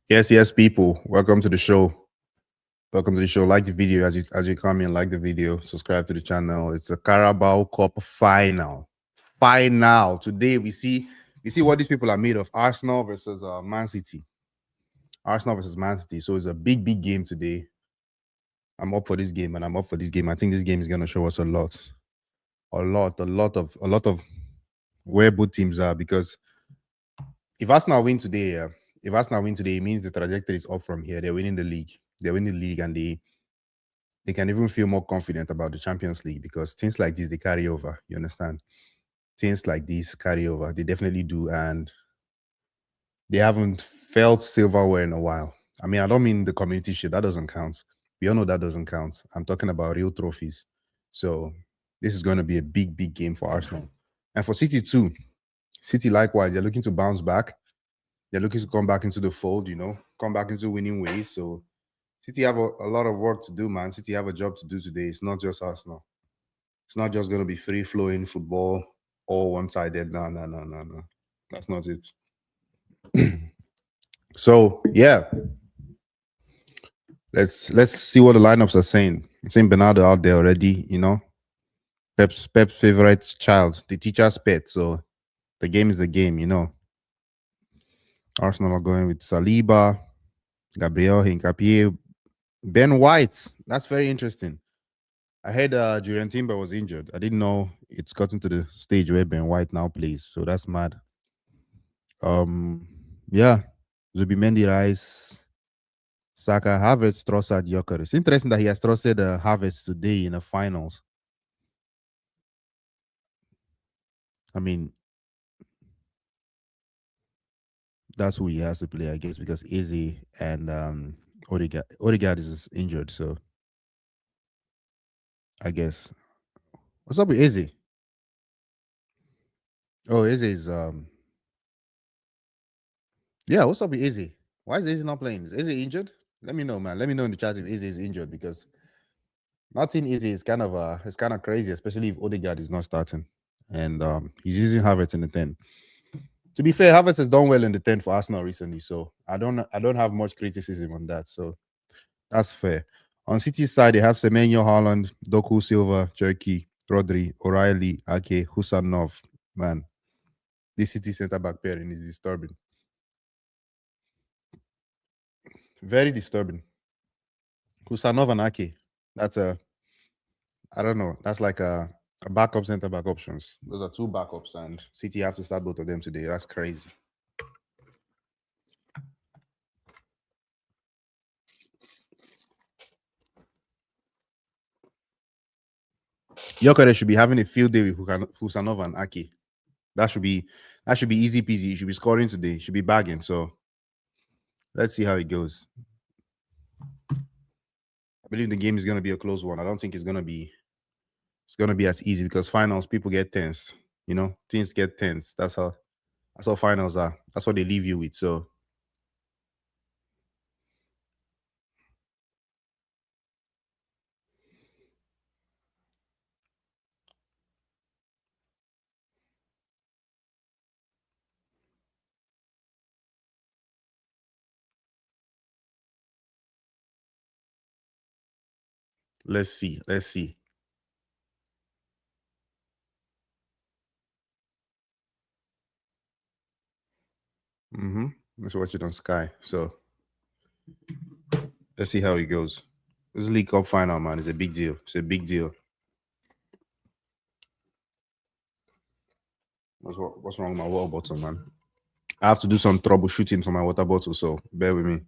Yes, yes, people. Welcome to the show. Welcome to the show. Like the video as you come in. Like the video. Subscribe to the channel. It's a Carabao Cup final. Final today. We see what these people are made of. Arsenal versus Man City. Arsenal versus Man City. So it's a big game today. I'm up for this game, and I'm up for this game. I think this game is gonna show us a lot of where both teams are because if Arsenal win today, it means the trajectory is up from here. They're winning the league. They're winning the league, and they can even feel more confident about the Champions League because things like this they carry over. You understand? Things like this carry over. They definitely do, and they haven't felt silverware in a while. I mean, I don't mean the community shit. That doesn't count. We all know that doesn't count. I'm talking about real trophies. So this is going to be a big game for Arsenal. And for City too. City likewise, they're looking to bounce back. They're looking to come back into the fold, come back into winning ways. So City have a lot of work to do, man. City have a job to do today. It's not just Arsenal. It's not just going to be free flowing football, all one sided. No. That's not it. So yeah, let's see what the lineups are saying. Saying Bernardo out there already, Pep's favorite child, the teacher's pet. So the game is the game. Arsenal are going with Saliba, Gabriel Hincapie, Ben White. That's very interesting. I heard Julian Timber was injured. I didn't know it's gotten to the stage where Ben White now plays. So that's mad. Yeah. Zubimendi Rice, Saka, Havertz, Trossard, Joker. It's interesting that he has trusted Havertz today in the finals. I mean, that's who he has to play, I guess, because Izzy and Odegaard is injured. So I guess. What's up with Izzy? Oh, Izzy is yeah, what's up with Izzy? Why is Izzy not playing? Is Izzy injured? Let me know, man. Let me know in the chat if Izzy is injured because nothing Izzy is kind of crazy, especially if Odegaard is not starting. And he's using Havertz in the 10. To be fair, Havertz has done well in the 10 for Arsenal recently, so I don't have much criticism on that. So that's fair. On City's side, they have Semenyo, Haaland, Doku, Silva, Cherky, Rodri, O'Reilly, Ake, Husanov. Man, this City centre back pairing is disturbing. Very disturbing. Husanov and Ake. That's I don't know. That's like a backup center back options. Those are two backups, and City have to start both of them today. That's crazy. Yokere should be having a field day with Husanov and Ake. That should be easy peasy. He should be scoring today. He should be bagging. So let's see how it goes. I believe the game is going to be a close one. I don't think it's going to be as easy because finals people get tense. Things get tense. That's how finals are. That's what they leave you with. So let's see. Let's watch it on Sky. So let's see how it goes. This League Cup final, man, is a big deal. It's a big deal. What's wrong with my water bottle, man? I have to do some troubleshooting for my water bottle, so bear with me.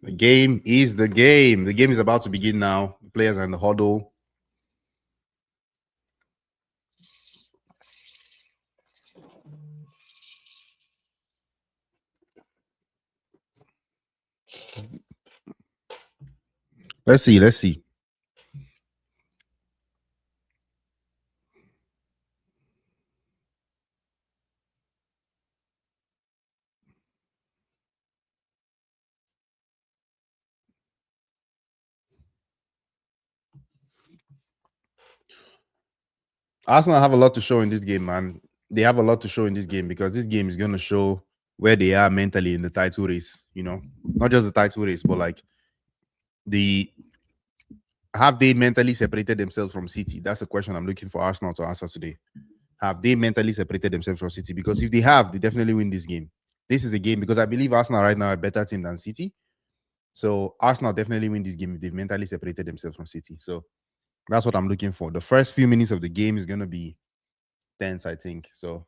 The game is the game. The game is about to begin now. The players are in the huddle. Let's see. Arsenal have a lot to show in this game, man. they have a lot to show in this game because this game is going to show where they are mentally in the title race. Not just the title race, but like the have they mentally separated themselves from City? That's a question I'm looking for Arsenal to answer today. Have they mentally separated themselves from City? Because if they have, they definitely win this game. This is a game because I believe Arsenal right now are a better team than City. So Arsenal definitely win this game if they've mentally separated themselves from City. So that's what I'm looking for. The first few minutes of the game is going to be tense, I think. So,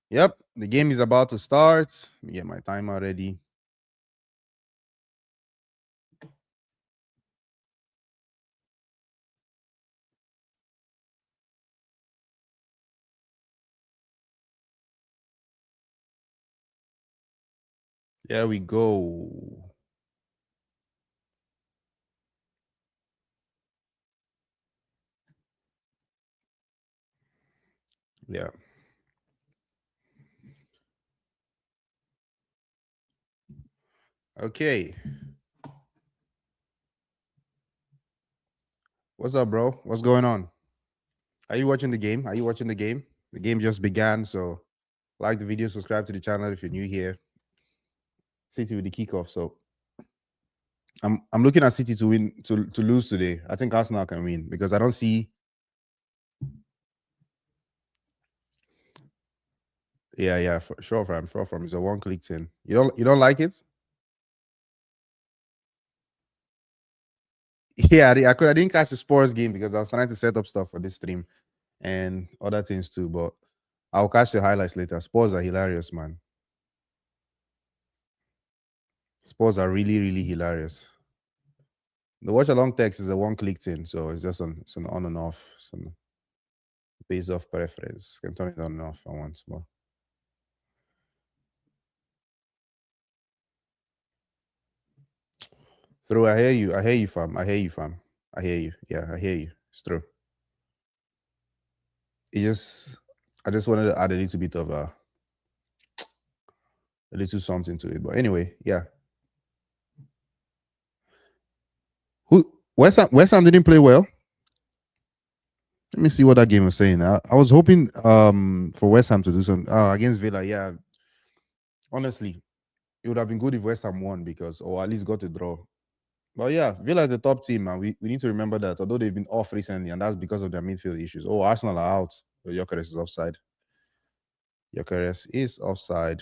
yep, the game is about to start. Let me get my timer ready. There we go. Yeah. Okay. What's up, bro? What's going on? Are you watching the game? Are you watching the game? The game just began, so like the video, subscribe to the channel if you're new here. City with the kickoff. So I'm looking at City to win to lose today. I think Arsenal can win because I don't see. Yeah, for sure from it's a one-click thing. You don't like it? Yeah, I didn't catch the Spurs game because I was trying to set up stuff for this stream and other things too. But I'll catch the highlights later. Spurs are hilarious, man. Spurs are really, really hilarious. The watch along text is a one-click thing, so it's an on and off, some based off preference. Can turn it on and off if I want. But through, I hear you. I hear you, fam. I hear you, fam. I hear you. Yeah, I hear you. It's true. It just, I just wanted to add a little bit of a little something to it. But anyway, yeah. Who West Ham didn't play well. Let me see what that game was saying. I was hoping for West Ham to do something against Villa. Yeah, honestly, it would have been good if West Ham won because or at least got a draw. But yeah, Villa is the top team, and we need to remember that although they've been off recently, and that's because of their midfield issues. Oh, Arsenal are out. Gyökeres is offside. Gyökeres is offside.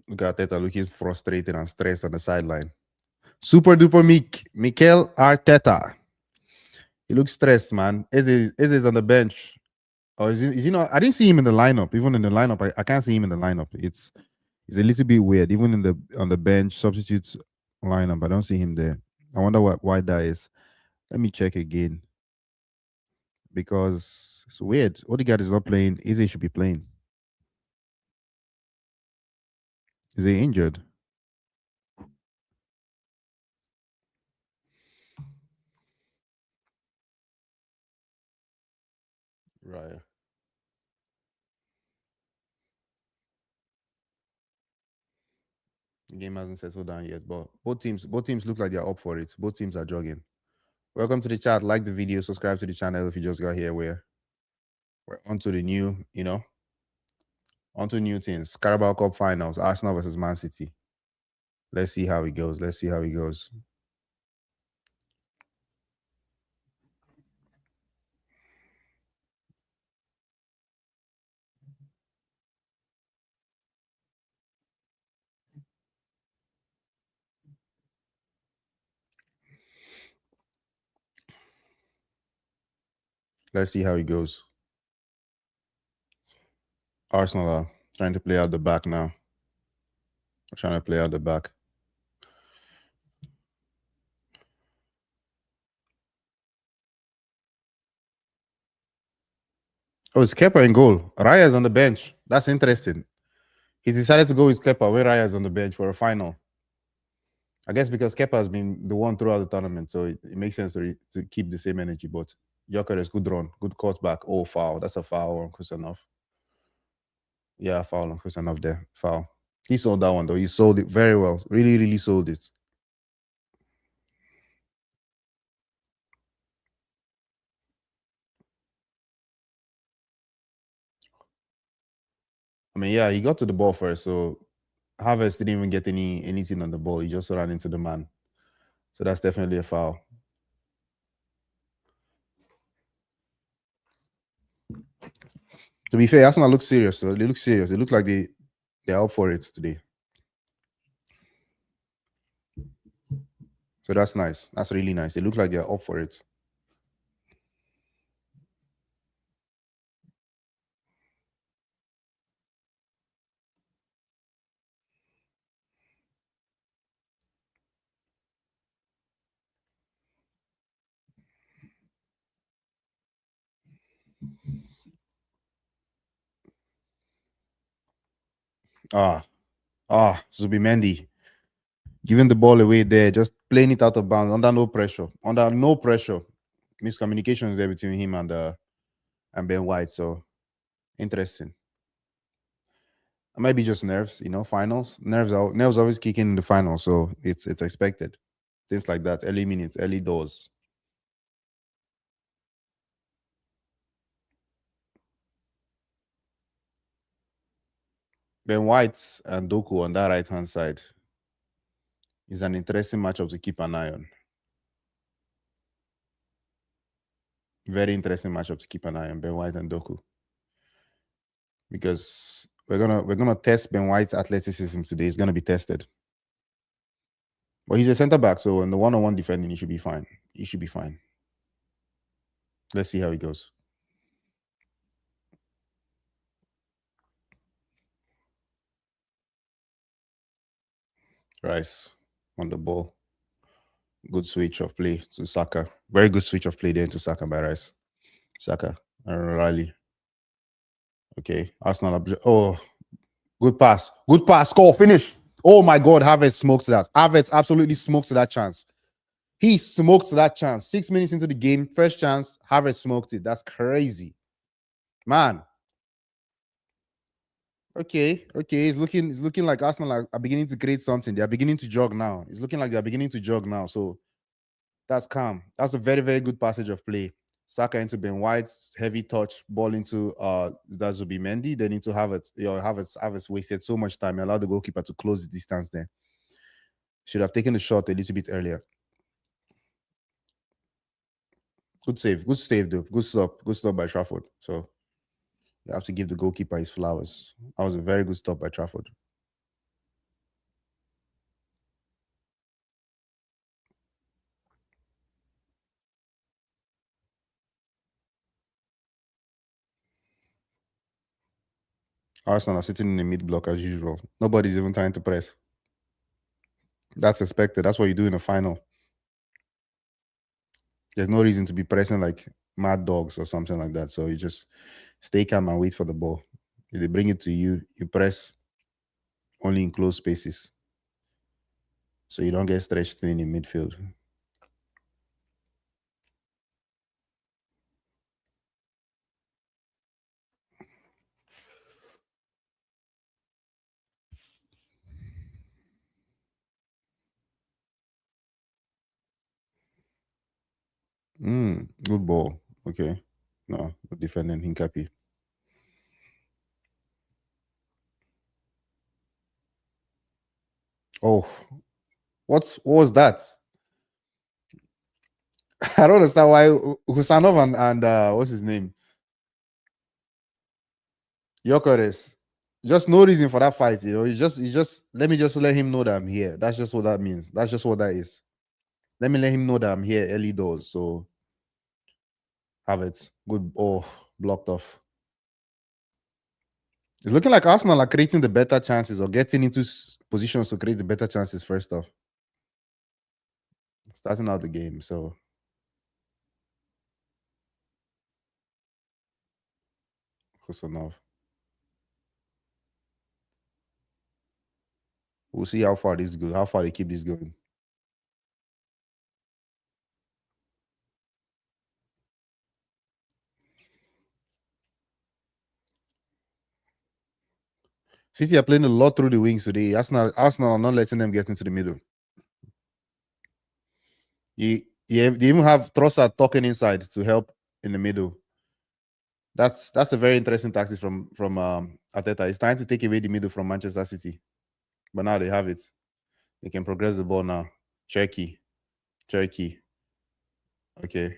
Look at Arteta looking frustrated and stressed on the sideline. Super duper Mikel Arteta. He looks stressed, man. Eze is on the bench. Or is he not? I didn't see him in the lineup. Even in the lineup, I can't see him in the lineup. It's a little bit weird. Even in the on the bench substitutes lineup, I don't see him there. I wonder why that is. Let me check again because it's weird. Odegaard is not playing. Eze should be playing. Is he injured? Right. The game hasn't settled down yet, but both teams look like they're up for it. Both teams are jogging. Welcome to the chat. Like the video, subscribe to the channel if you just got here. We're onto the new, onto new things. Carabao Cup finals, Arsenal versus Man City. Let's see how it goes. Let's see how it goes. Let's see how it goes. Arsenal are trying to play out the back now. Trying to play out the back. Oh, it's Kepa in goal. Raya is on the bench. That's interesting. He's decided to go with Kepa when Raya is on the bench for a final. I guess because Kepa has been the one throughout the tournament, so it makes sense to keep the same energy. But Gyökeres, good run, good cut back. Oh, foul. That's a foul on Kusanov. Yeah, foul on Kusanov there. Foul. He sold that one though. He sold it very well. Really, really sold it. I mean, yeah, he got to the ball first, so Havertz didn't even get anything on the ball. He just ran into the man. So that's definitely a foul. To be fair, Arsenal look serious. So they look serious. They look like they're up for it today. So that's nice. That's really nice. They look like they're up for it. Ah, Zubimendi giving the ball away there, just playing it out of bounds under no pressure. Under no pressure. Miscommunications there between him and Ben White. So interesting. It might be just nerves, finals. Nerves always kick in the final, so it's expected. Things like that, early minutes, early doors. Ben White and Doku on that right hand side is an interesting matchup to keep an eye on. Very interesting matchup to keep an eye on, Ben White and Doku. Because we're gonna test Ben White's athleticism today. It's gonna be tested. But he's a center back, so in the one-on-one defending, he should be fine. He should be fine. Let's see how he goes. Rice on the ball. Good switch of play to Saka. Very good switch of play there to Saka by Rice. Saka and Riley. Okay, Arsenal. Oh, good pass. Good pass. Score. Finish. Oh my God, Havertz smoked that. Havertz absolutely smoked that chance. He smoked that chance. 6 minutes into the game, first chance, Havertz smoked it. That's crazy, man. Okay. It's looking like Arsenal are beginning to create something. They are beginning to jog now. It's looking like they're beginning to jog now. So that's calm. That's a very, very good passage of play. Saka into Ben White's heavy touch, ball into that would be Mendy, then into Havertz. Havertz wasted so much time. He allowed the goalkeeper to close the distance there. Should have taken the shot a little bit earlier. Good save. Good save, though. Good stop. Good stop by Trafford. So you have to give the goalkeeper his flowers. That was a very good stop by Trafford. Arsenal are sitting in the mid block as usual. Nobody's even trying to press. That's expected. That's what you do in a final. There's no reason to be pressing like mad dogs or something like that. So you just stay calm and wait for the ball. If they bring it to you, you press only in close spaces. So you don't get stretched thin in midfield. Good ball. Okay. No, defending Hinkapi. Oh, what was that? I don't understand why Husanov and what's his name? Yokores. Just no reason for that fight, It's just let me just let him know that I'm here. That's just what that means. That's just what that is. Let me let him know that I'm here early doors. So have it. Good. Oh, blocked off. It's looking like Arsenal are creating the better chances or getting into positions to create the better chances first off. Starting out the game. So Husanov. We'll see how far this goes, how far they keep this going. City are playing a lot through the wings today. Arsenal are not letting them get into the middle. They even have Trossard talking inside to help in the middle. That's a very interesting tactic from Arteta. He's trying to take away the middle from Manchester City, but now they have it. They can progress the ball now. Cherky. Okay.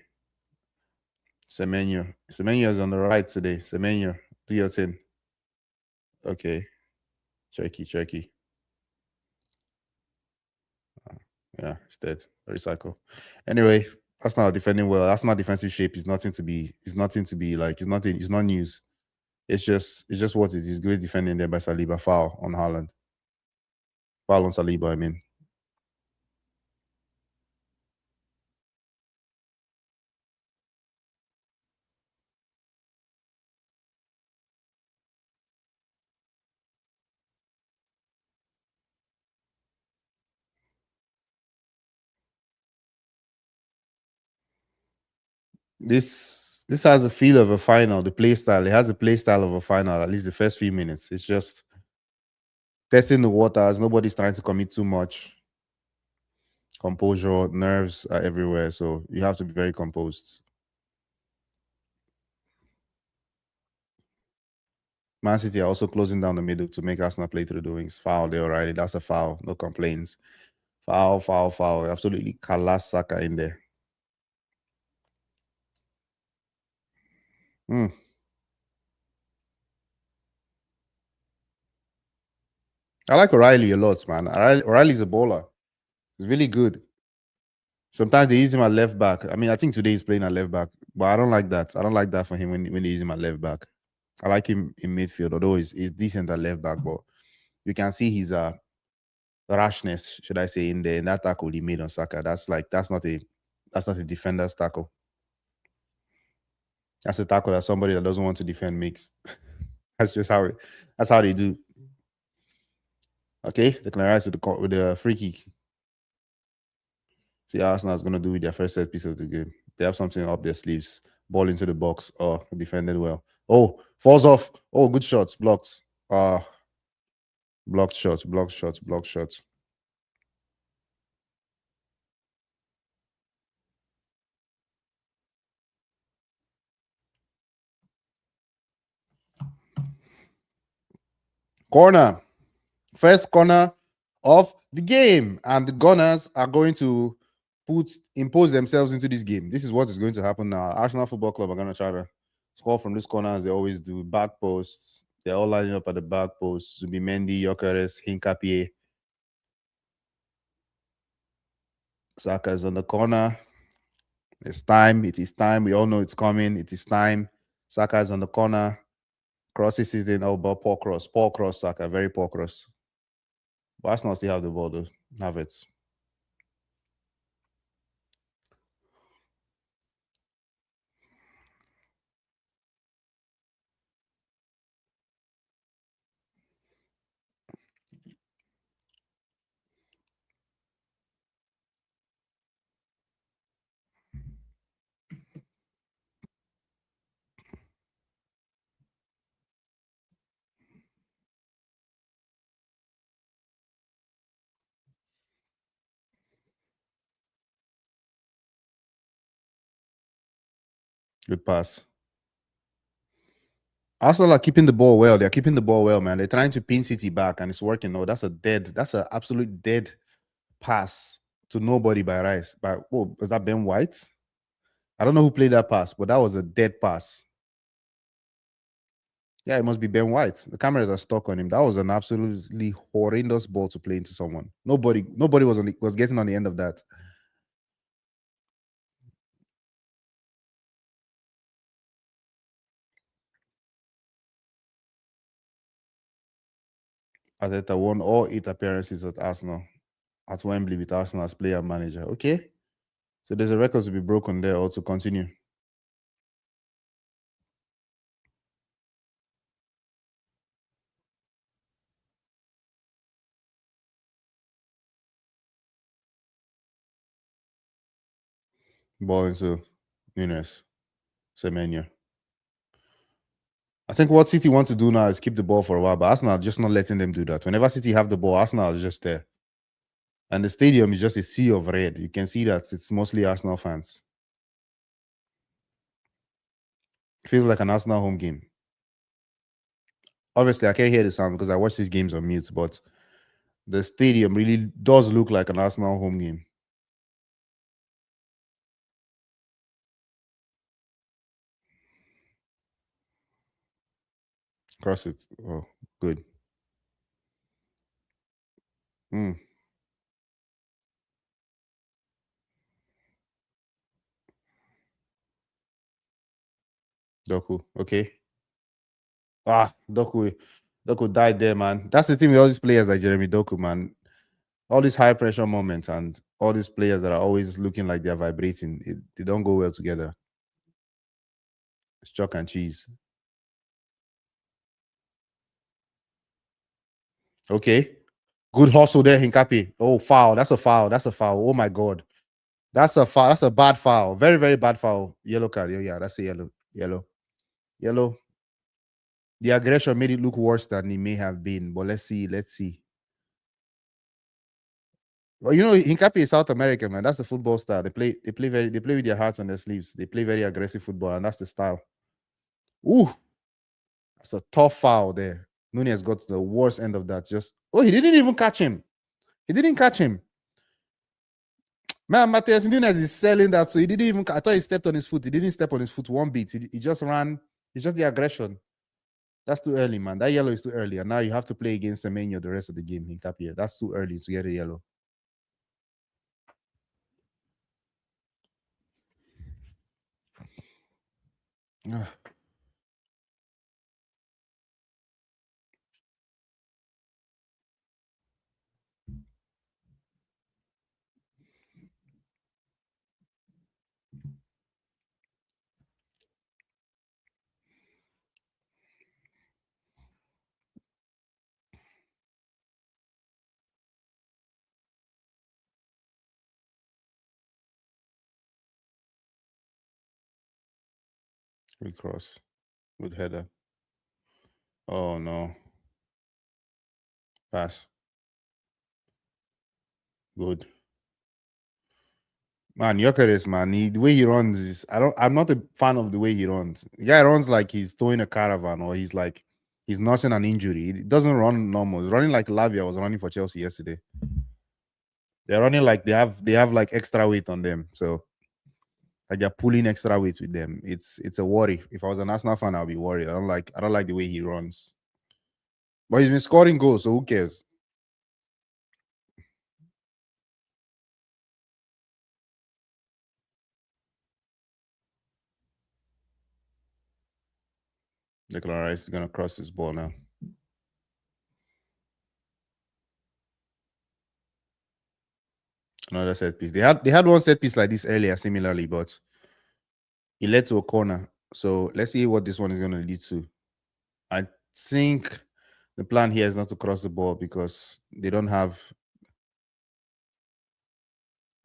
Semenyo is on the right today. Semenyo, do your thing. Okay. Cherky. Yeah, it's dead. Recycle. Anyway, that's not defending well. That's not defensive shape. It's nothing to be. It's nothing to be like. It's nothing. It's not news. It's just what it is. Great defending there by Saliba. Foul on Haaland. Foul on Saliba. I mean, this has a feel of a final. The play style. It has a play style of a final. At least the first few minutes. It's just testing the waters. Nobody's trying to commit too much. Composure, nerves are everywhere, so you have to be very composed. Man City are also closing down the middle to make Arsenal play through the wings. Foul there, O'Reilly. That's a foul. No complaints. Foul. Absolutely Kalas Saka in there. Hmm. I like O'Reilly a lot, man. O'Reilly's a bowler. He's really good. Sometimes they use him at left back. I mean, I think today he's playing at left back, but I don't like that. I don't like that for him when they use him at left back. I like him in midfield, although he's decent at left back, but you can see his rashness, should I say, in there in that tackle he made on Saka. That's not a defender's tackle. That's a tackle that somebody that doesn't want to defend makes. That's how they do. Okay, they can rise with the free kick. See how Arsenal is going to do with their first set piece of the game. They have something up their sleeves. Ball into the box. Oh, defended well. Oh, falls off. Oh, good shots. Blocked. Blocked shots. Corner. First corner of the game. And the Gunners are going to impose themselves into this game. This is what is going to happen now. Arsenal Football Club are going to try to score from this corner as they always do. Back posts. They're all lining up at the back posts. Zubimendi, Gyökeres, Hinkapie. Saka is on the corner. It's time. It is time. We all know it's coming. It is time. Saka is on the corner. Crosses it in. Oh, but poor cross. Poor cross, Saka. Very poor cross. But Arsenal still have the ball, though. Have it. Good pass. Arsenal are keeping the ball well. They're keeping the ball well, man. They're trying to pin City back, and it's working. No, that's an absolute dead pass to nobody by Rice. Was that Ben White? I don't know who played that pass, but that was a dead pass. Yeah, it must be Ben White. The cameras are stuck on him. That was an absolutely horrendous ball to play into someone. Nobody was getting on the end of that. Arteta won all 8 appearances at Arsenal, at Wembley with Arsenal as player manager. Okay, so there's a record to be broken there or to continue. Ball into Nunes, Semenyo. I think what City want to do now is keep the ball for a while, but Arsenal are just not letting them do that. Whenever City have the ball, Arsenal is just there. And the stadium is just a sea of red. You can see that it's mostly Arsenal fans. Feels like an Arsenal home game. Obviously, I can't hear the sound because I watch these games on mute, but the stadium really does look like an Arsenal home game. Cross it. Oh, good. Mm, Doku. Okay. Doku. Doku died there, man. That's the thing with all these players like Jeremy Doku, man. All these high pressure moments and all these players that are always looking like they're vibrating, they don't go well together. It's chalk and cheese. Okay. Good hustle there, Hinkapi. Oh, foul. That's a foul. That's a foul. Oh my god. That's a foul. That's a bad foul. Very, very bad foul. Yellow card. Yeah, that's a yellow. Yellow. Yellow. The aggression made it look worse than it may have been. But let's see. Let's see. Well, you know, Hinkapi is South America, man. That's the football style. They play with their hearts on their sleeves. They play very aggressive football, and that's the style. Ooh, that's a tough foul there. Nunez got the worst end of that. He didn't even catch him. He didn't catch him. Man, Matheus Nunes is selling that, so he didn't even. I thought he stepped on his foot. He didn't step on his foot one bit. He just ran. It's just the aggression. That's too early, man. That yellow is too early, and now you have to play against Semenyo the rest of the game. Hincapie. That's too early to get a yellow. Good cross. Good header. Oh no. Pass. Good. Man, Gyökeres, man, the way he runs is I'm not a fan of the way he runs. The guy runs like he's towing a caravan or he's nursing an injury. He doesn't run normal. He's running like Lavia was running for Chelsea yesterday. They're running like they have like extra weight on them. So like they're pulling extra weight with them. It's a worry. If I was an Arsenal fan, I'll be worried. I don't like the way he runs. But he's been scoring goals, so who cares? Declan Rice is gonna cross this ball now. Another set piece. They had one set piece like this earlier, similarly, but it led to a corner. So let's see what this one is gonna lead to. I think the plan here is not to cross the ball because they don't have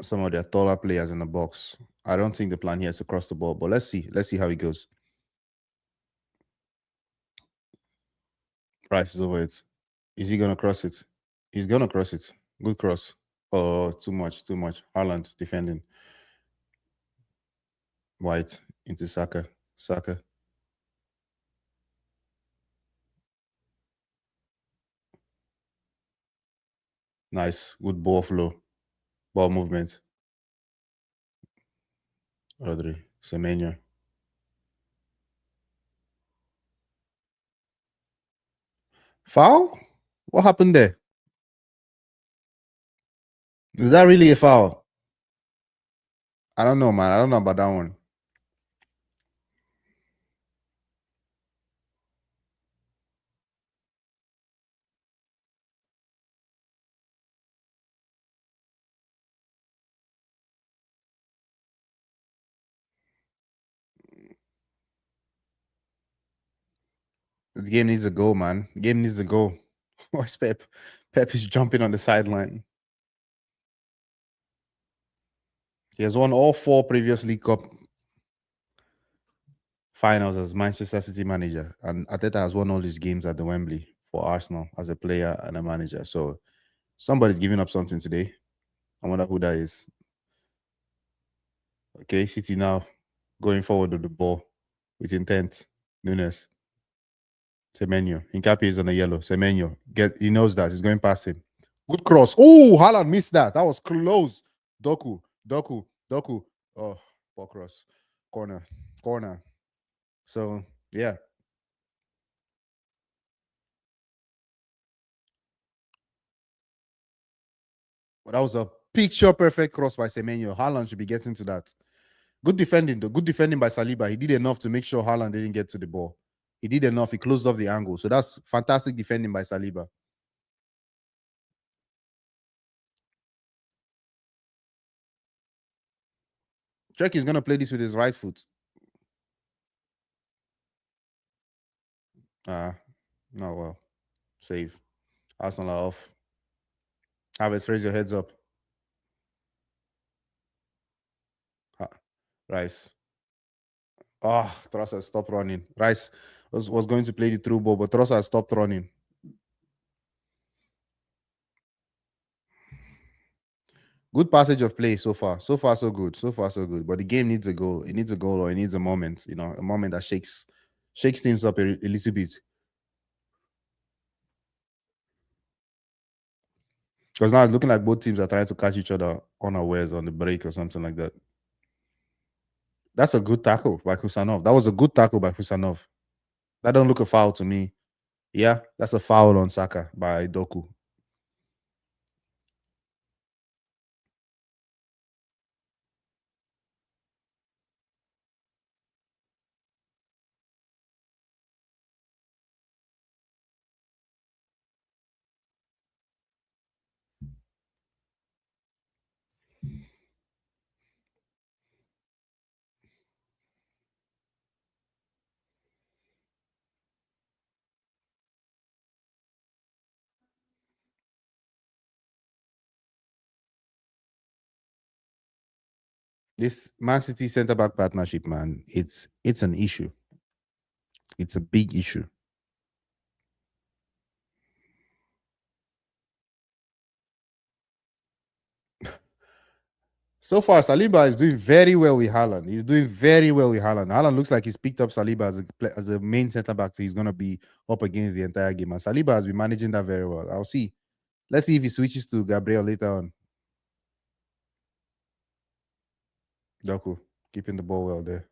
some of their taller players in the box. I don't think the plan here is to cross the ball, but let's see. Let's see how it goes. Price is over it. Is he gonna cross it? He's gonna cross it. Good cross. Oh, too much, too much. Haaland defending. White into Saka. Saka. Nice. Good ball flow. Ball movement. Rodri. Semenyo. Foul? What happened there? Is that really a foul? I don't know, man. I don't know about that one. The game needs a goal, man. The game needs a goal. What's Pep? Pep is jumping on the sideline. He has won all 4 previous League Cup finals as Manchester City manager, and Ateta has won all his games at the Wembley for Arsenal as a player and a manager. So somebody's giving up something today. I wonder who that is. Okay, City now going forward with the ball with intent. Nunes, Semenyo. Hincapié is on the yellow. Semenyo, he knows that. He's going past him. Good cross. Oh, Haaland missed that. That was close. Doku. Oh, ball cross. Corner. So, yeah. But that was a picture perfect cross by Semenyo. Haaland should be getting to that. Good defending, though. Good defending by Saliba. He did enough to make sure Haaland didn't get to the ball. He did enough. He closed off the angle. So that's fantastic defending by Saliba. Czech is going to play this with his right foot. No, well, save. Arsenal are off. Havertz, raise your heads up. Rice. Oh, Trossard, stop running. Rice was going to play the through ball, but Trossard stopped running. Good passage of play so far. So far, so good. So far, so good. But the game needs a goal. It needs a goal or it needs a moment, a moment that shakes things up a little bit. Because now it's looking like both teams are trying to catch each other unawares on the break or something like that. That's a good tackle by Kusanov. That was a good tackle by Kusanov. That don't look a foul to me. Yeah, that's a foul on Saka by Doku. This Man City centre back partnership, man, it's an issue. It's a big issue. So far, Saliba is doing very well with Haaland. He's doing very well with Haaland. Haaland looks like he's picked up Saliba as a main centre back, so he's going to be up against the entire game. And Saliba has been managing that very well. I'll see. Let's see if he switches to Gabriel later on. Doku, keeping the ball well there.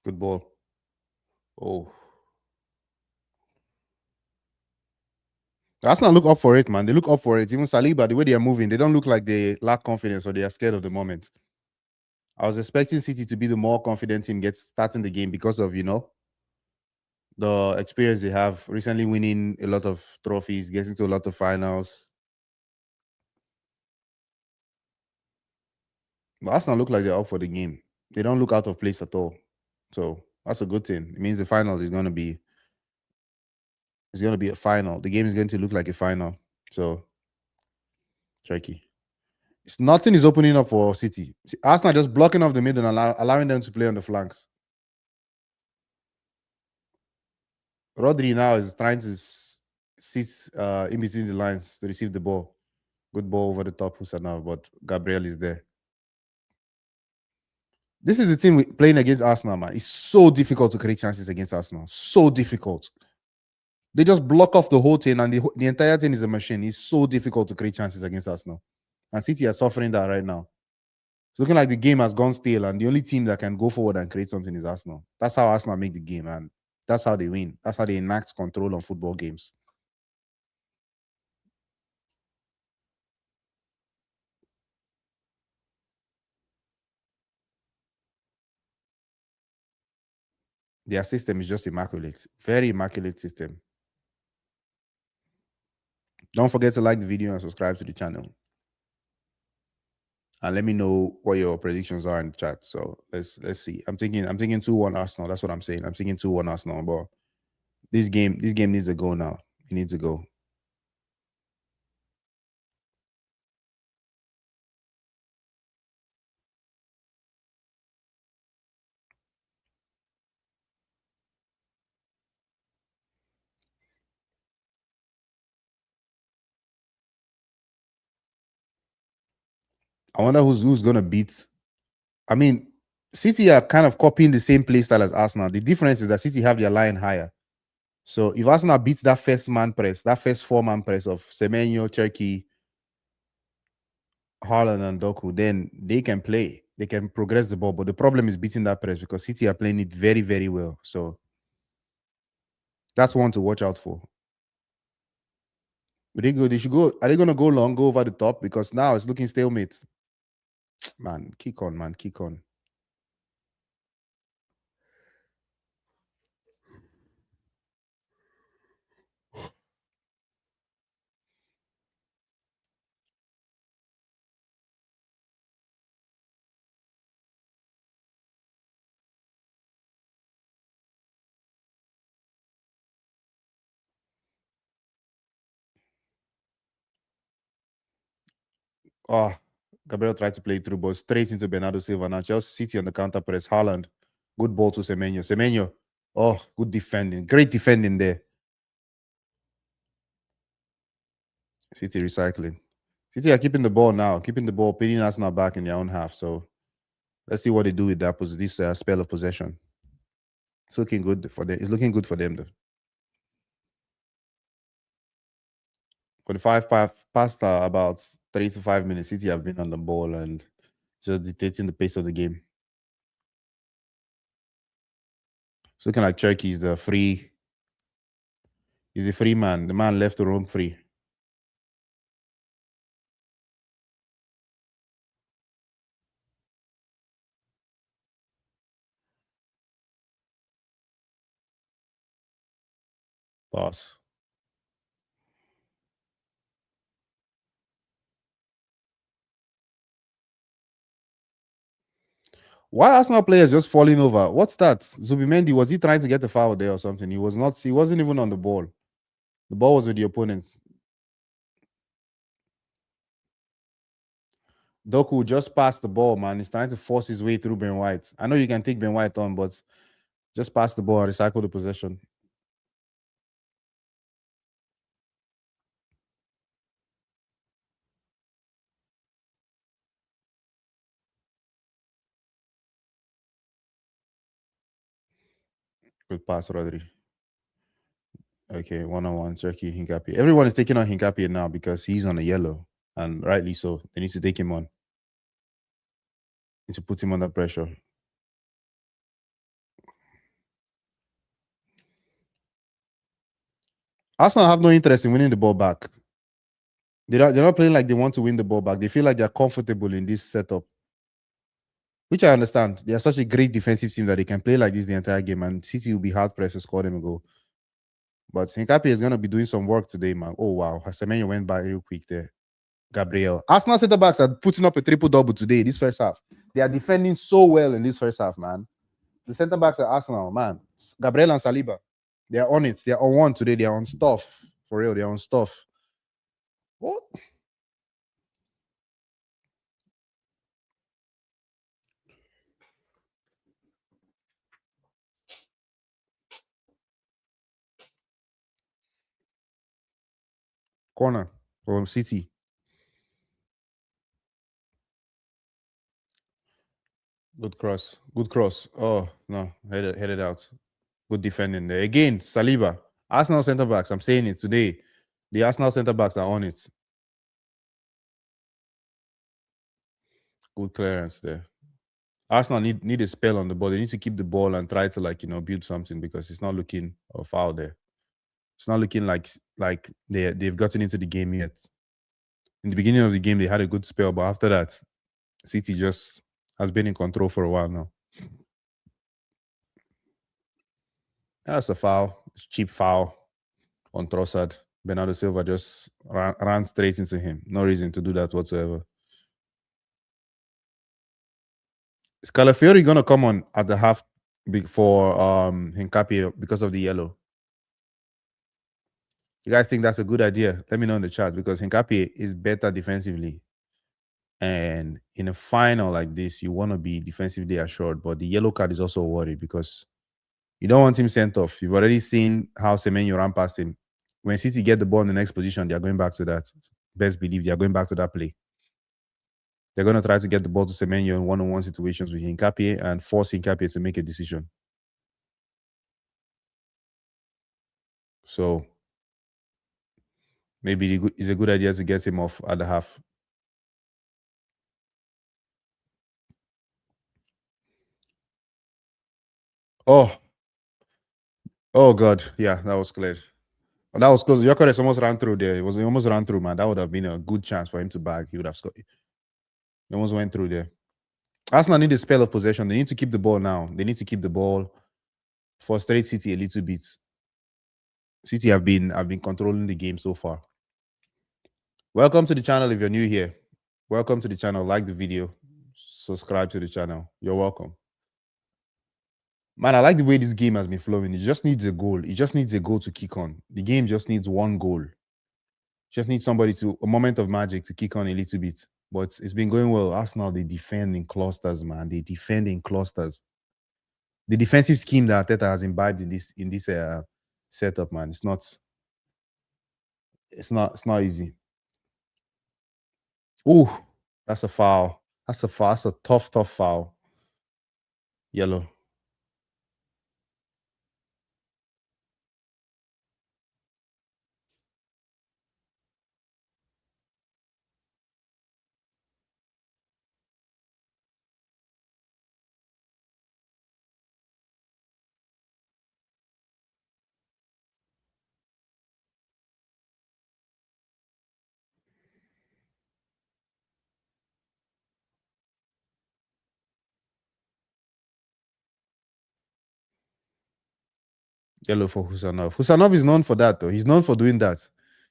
Good ball. Oh. Arsenal look up for it, man. They look up for it. Even Saliba, the way they are moving, they don't look like they lack confidence or they are scared of the moment. I was expecting City to be the more confident team starting the game because of, the experience they have recently winning a lot of trophies, getting to a lot of finals. But Arsenal look like they're up for the game. They don't look out of place at all. So that's a good thing. It means the final is going to be a final. The game is going to look like a final. So tricky. Nothing is opening up for City. Arsenal just blocking off the middle and allowing them to play on the flanks. Rodri now is trying to sit in between the lines to receive the ball. Good ball over the top, Husanov, but Gabriel is there. This is the team playing against Arsenal, man. It's so difficult to create chances against Arsenal. So difficult. They just block off the whole thing, and the entire thing is a machine. It's so difficult to create chances against Arsenal. And City are suffering that right now. It's looking like the game has gone stale, and the only team that can go forward and create something is Arsenal. That's how Arsenal make the game, and that's how they win. That's how they enact control on football games. Their system is just immaculate. Very immaculate system. Don't forget to like the video and subscribe to the channel. And let me know what your predictions are in the chat. So let's see. I'm thinking 2-1 Arsenal. That's what I'm saying. I'm thinking 2-1 Arsenal, but this game needs to go now. It needs to go. I wonder who's gonna beat. I mean, City are kind of copying the same play style as Arsenal. The difference is that City have their line higher. So if Arsenal beats that first man press, that first 4-man press of Semenyo, Cherki, Haaland, and Doku, then they can play. They can progress the ball. But the problem is beating that press because City are playing it very, very well. So that's one to watch out for. But they should go. Are they gonna go long, go over the top? Because now it's looking stalemate. Man, kick on, man, kick on. Oh, Gabriel tried to play through, but straight into Bernardo Silva. Now Chelsea City on the counter press. Haaland, good ball to Semenyo. Semenyo, oh, good defending, great defending there. City recycling. City are keeping the ball now, keeping the ball, pinning Arsenal back in their own half. So let's see what they do with that this spell of possession. It's looking good for them. It's looking good for them though. 45 past about 3 to 5 minutes. City have been on the ball and just dictating the pace of the game. It's looking like Cherky is the free. He's the free man. The man left to roam free. Pass. Why Arsenal players just falling over? What's that? Zubimendi, was he trying to get the foul there or something? He was not. He wasn't even on the ball. The ball was with the opponents. Doku just passed the ball, man. He's trying to force his way through Ben White. I know you can take Ben White on, but just pass the ball and recycle the possession. Good pass, Rodri. Okay, 1-on-1, Turkey, Hincapié. Everyone is taking on Hincapié now because he's on a yellow, and rightly so. They need to take him on. Need to put him under pressure. Arsenal have no interest in winning the ball back. They're not playing like they want to win the ball back. They feel like they're comfortable in this setup, which I understand. They are such a great defensive team that they can play like this the entire game, and City will be hard pressed to score them a goal. But Hincapié is going to be doing some work today, man. Oh, wow. Semenyo went by real quick there. Gabriel. Arsenal center backs are putting up a triple double today, this first half. They are defending so well in this first half, man. The center backs at Arsenal, man. Gabriel and Saliba. They are on it. They are on one today. They are on stuff. For real, they are on stuff. What? Corner from City. Good cross. Good cross. Oh, no. Headed out. Good defending there. Again, Saliba. Arsenal center backs. I'm saying it today. The Arsenal center backs are on it. Good clearance there. Arsenal need a spell on the ball. They need to keep the ball and try to build something because it's not looking foul there. It's not looking like they've gotten into the game yet. In the beginning of the game, they had a good spell, but after that, City just has been in control for a while now. That's a foul. It's cheap foul on Trossard. Bernardo Silva just ran straight into him. No reason to do that whatsoever. Is Calafiori gonna come on at the half for Hincapie because of the yellow? You guys think that's a good idea? Let me know in the chat because Hincapie is better defensively. And in a final like this, you want to be defensively assured. But the yellow card is also a worry because you don't want him sent off. You've already seen how Semenyo ran past him. When City get the ball in the next position, they are going back to that. Best believe they are going back to that play. They're going to try to get the ball to Semenyo in one-on-one situations with Hincapie and force Hincapie to make a decision. So maybe it's a good idea to get him off at the half. Oh, oh God. Yeah, that was clear. Oh, that was close. Gyökeres almost ran through there. He almost ran through, man. That would have been a good chance for him to bag. He would have scored. He almost went through there. Arsenal need a spell of possession. They need to keep the ball now. They need to keep the ball, frustrate City a little bit. City have been controlling the game so far. Welcome to the channel if you're new here. Welcome to the channel. Like the video. Subscribe to the channel. You're welcome. Man, I like the way this game has been flowing. It just needs a goal. It just needs a goal to kick on. The game just needs one goal. Just needs somebody to a moment of magic to kick on a little bit. But it's been going well. Arsenal, they defend in clusters, man. They defend in clusters. The defensive scheme that Arteta has imbibed in this setup, man, it's not easy. Ooh, that's a foul. That's a foul. That's a tough foul. Yellow. Yellow for Husanov. Husanov is known for that, though. He's known for doing that.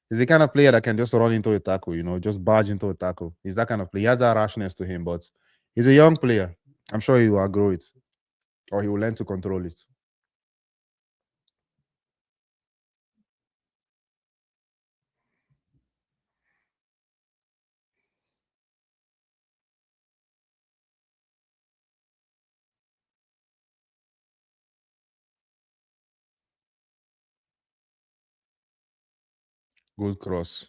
He's the kind of player that can just run into a tackle, just barge into a tackle. He's that kind of player. He has that rashness to him, but he's a young player. I'm sure he will outgrow it, or he will learn to control it. Good cross.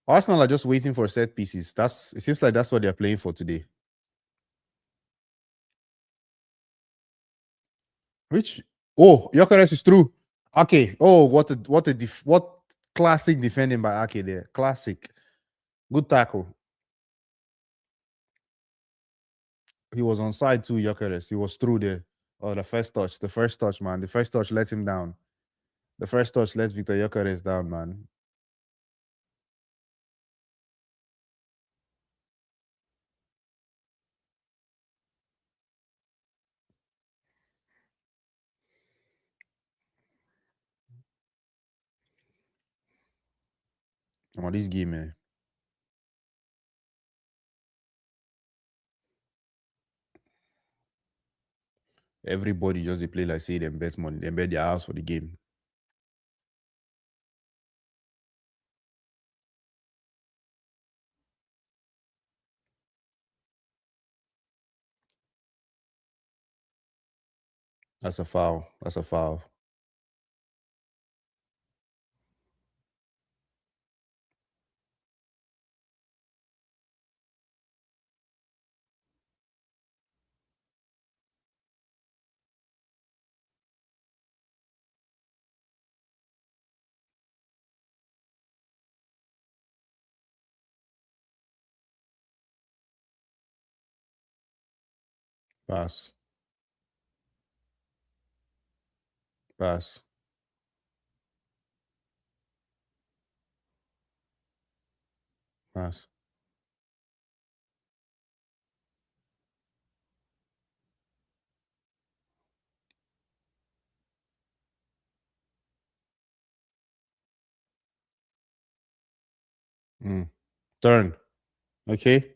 Arsenal are just waiting for set pieces. It seems like that's what they're playing for today. Which Gyökeres is through. Okay. Oh, what classic defending by Ake there. Classic. Good tackle. He was on side too, Gyökeres. He was through there. Oh, the first touch. The first touch, man. The first touch let him down. The first touch let Victor Gyökeres down, man. Come on, this game, man. Everybody just they play like say them bet money. They bet their house for the game. That's a foul. That's a foul. Pass. Pass. Pass. Turn. Okay.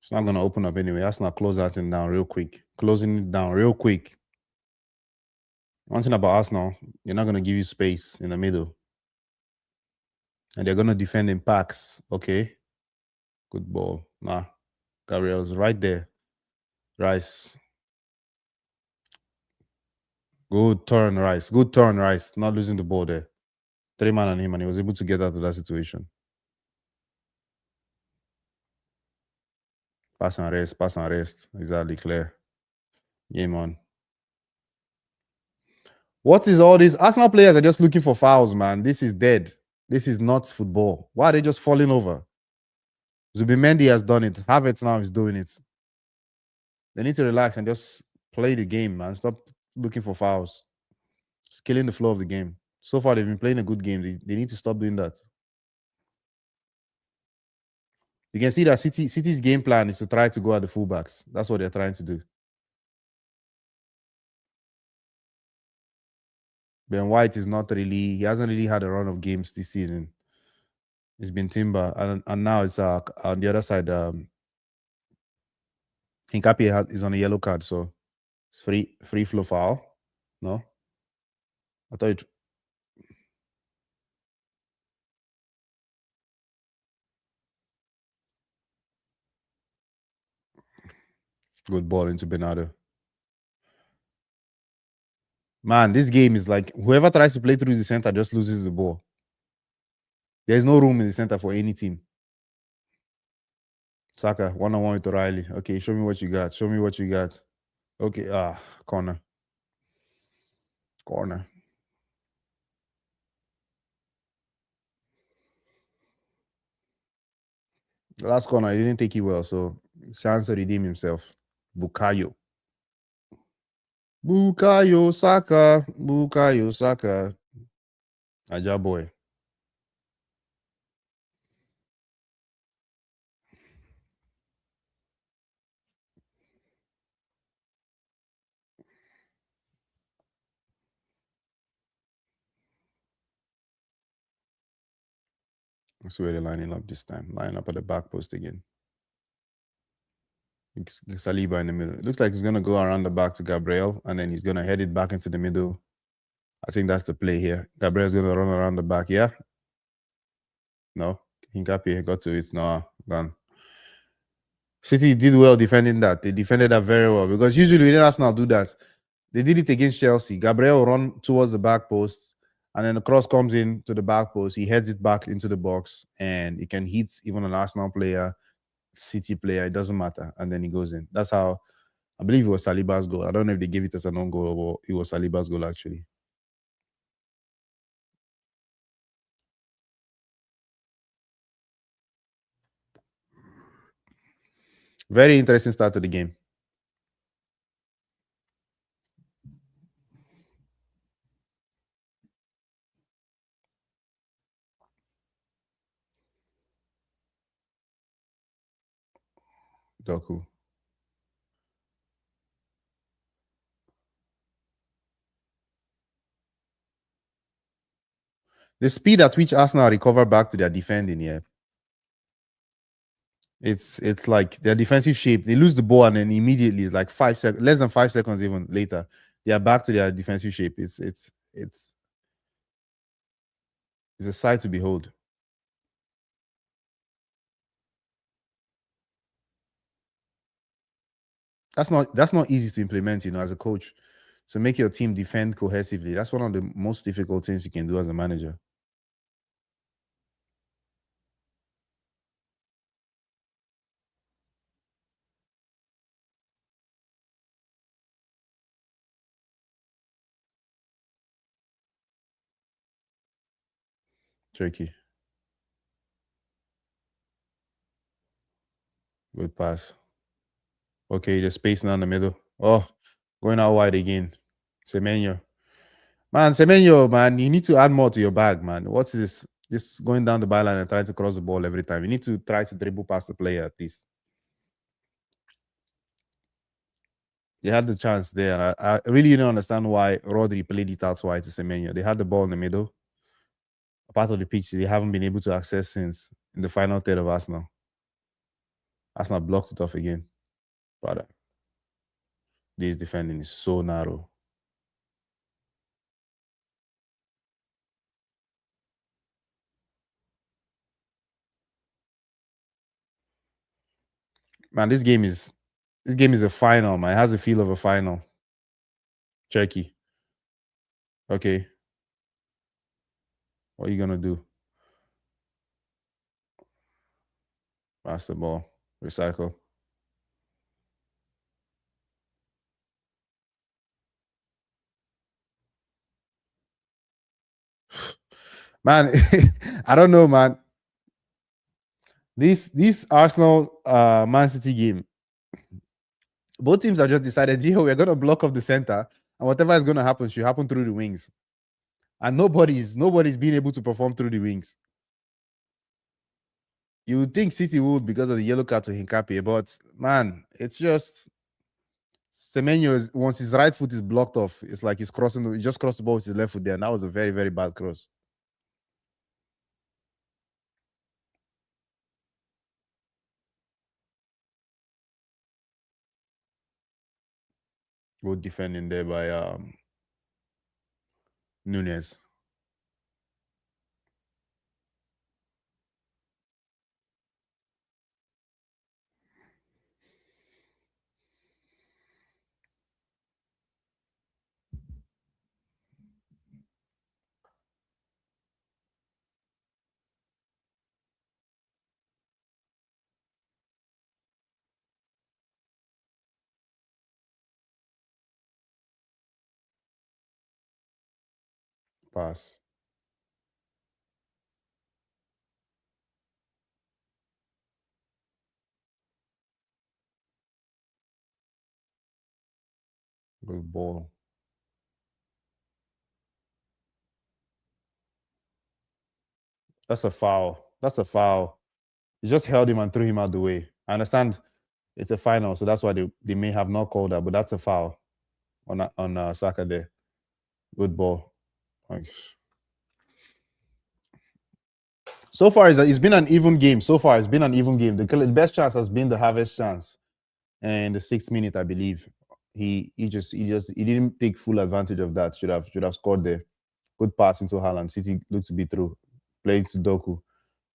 It's not gonna open up anyway. That's not close that thing down real quick. Closing it down real quick. One thing about Arsenal, they're not gonna give you space in the middle. And they're gonna defend in packs. Okay. Good ball. Nah. Gabriel's right there. Rice. Good turn, Rice. Good turn, Rice. Not losing the ball there. 3 man on him, and he was able to get out of that situation. Pass and rest. Pass and rest. Exactly, clear. Game on. What is all this? Arsenal players are just looking for fouls, man. This is dead. This is not football. Why are they just falling over? Zubimendi has done it. Havertz now is doing it. They need to relax and just play the game, man. Stop looking for fouls. It's killing the flow of the game. So far, they've been playing a good game. They need to stop doing that. You can see that City's game plan is to try to go at the fullbacks. That's what they're trying to do. Ben White is not really, he hasn't really had a run of games this season. It's been Timber, and now it's on the other side. Hincapié is on a yellow card, so it's free flow foul. No, I thought it. Good ball into Bernardo. Man, this game is like whoever tries to play through the center just loses the ball. There's no room in the center for any team. Saka, one-on-one with O'Reilly. Okay, show me what you got. Show me what you got. Okay, corner. Corner. The last corner, he didn't take it well, so chance to redeem himself. Bukayo. Bukayo Saka. Bukayo Saka. Aja boy. That's where they're lining up this time. Line up at the back post again. It's Saliba in the middle. It looks like he's going to go around the back to Gabriel, and then he's going to head it back into the middle. I think that's the play here. Gabriel's going to run around the back. Yeah? No. Hincapié got to it. No, done. City did well defending that. They defended that very well because usually when Arsenal do that, they did it against Chelsea. Gabriel run towards the back post, and then the cross comes in to the back post. He heads it back into the box, and it can hit even an Arsenal player, City player. It doesn't matter, and then he goes in. That's how I believe it was Saliba's goal. I don't know if they gave it as an own goal or it was Saliba's goal actually. Very interesting start to the game. Doku. The speed at which Arsenal recover back to their defending, yeah. It's like their defensive shape. They lose the ball and then immediately, it's like 5 seconds, less than 5 seconds even later, they are back to their defensive shape. It's a sight to behold. That's not easy to implement, as a coach. So make your team defend cohesively. That's one of the most difficult things you can do as a manager. Tricky. Good pass. Okay, the space now in the middle. Oh, going out wide again. Semenyo. Man, Semenyo, man, you need to add more to your bag, man. What's this? Just going down the byline and trying to cross the ball every time. You need to try to dribble past the player at least. They had the chance there. And I really don't understand why Rodri played it out wide to Semenyo. They had the ball in the middle. part of the pitch they haven't been able to access since in the final third of Arsenal. Arsenal blocked it off again. But this defending is so narrow. Man, this game is a final, man. It has a feel of a final. Turkey. Okay. What are you gonna do? Pass the ball. Recycle. Man, I don't know, man. This Arsenal Man City game, both teams have just decided, we're gonna block off the center, and whatever is gonna happen should happen through the wings. And nobody's being able to perform through the wings. You would think City would because of the yellow card to Hincapié, but man, it's just Semenyo once his right foot is blocked off, it's like he just crossed the ball with his left foot there, and that was a very, very bad cross. Good defending there by Nunez. Pass. Good ball. That's a foul. That's a foul. He just held him and threw him out the way. I understand it's a final, so that's why they may have not called that, but that's a foul on Saka there. Good ball. Like, so far, it's been an even game. So far, it's been an even game. The best chance has been the Harvest chance, and the 6th minute, I believe. He didn't take full advantage of that. Should have scored there. Good pass into Haaland. City looked to be through. Playing to Doku.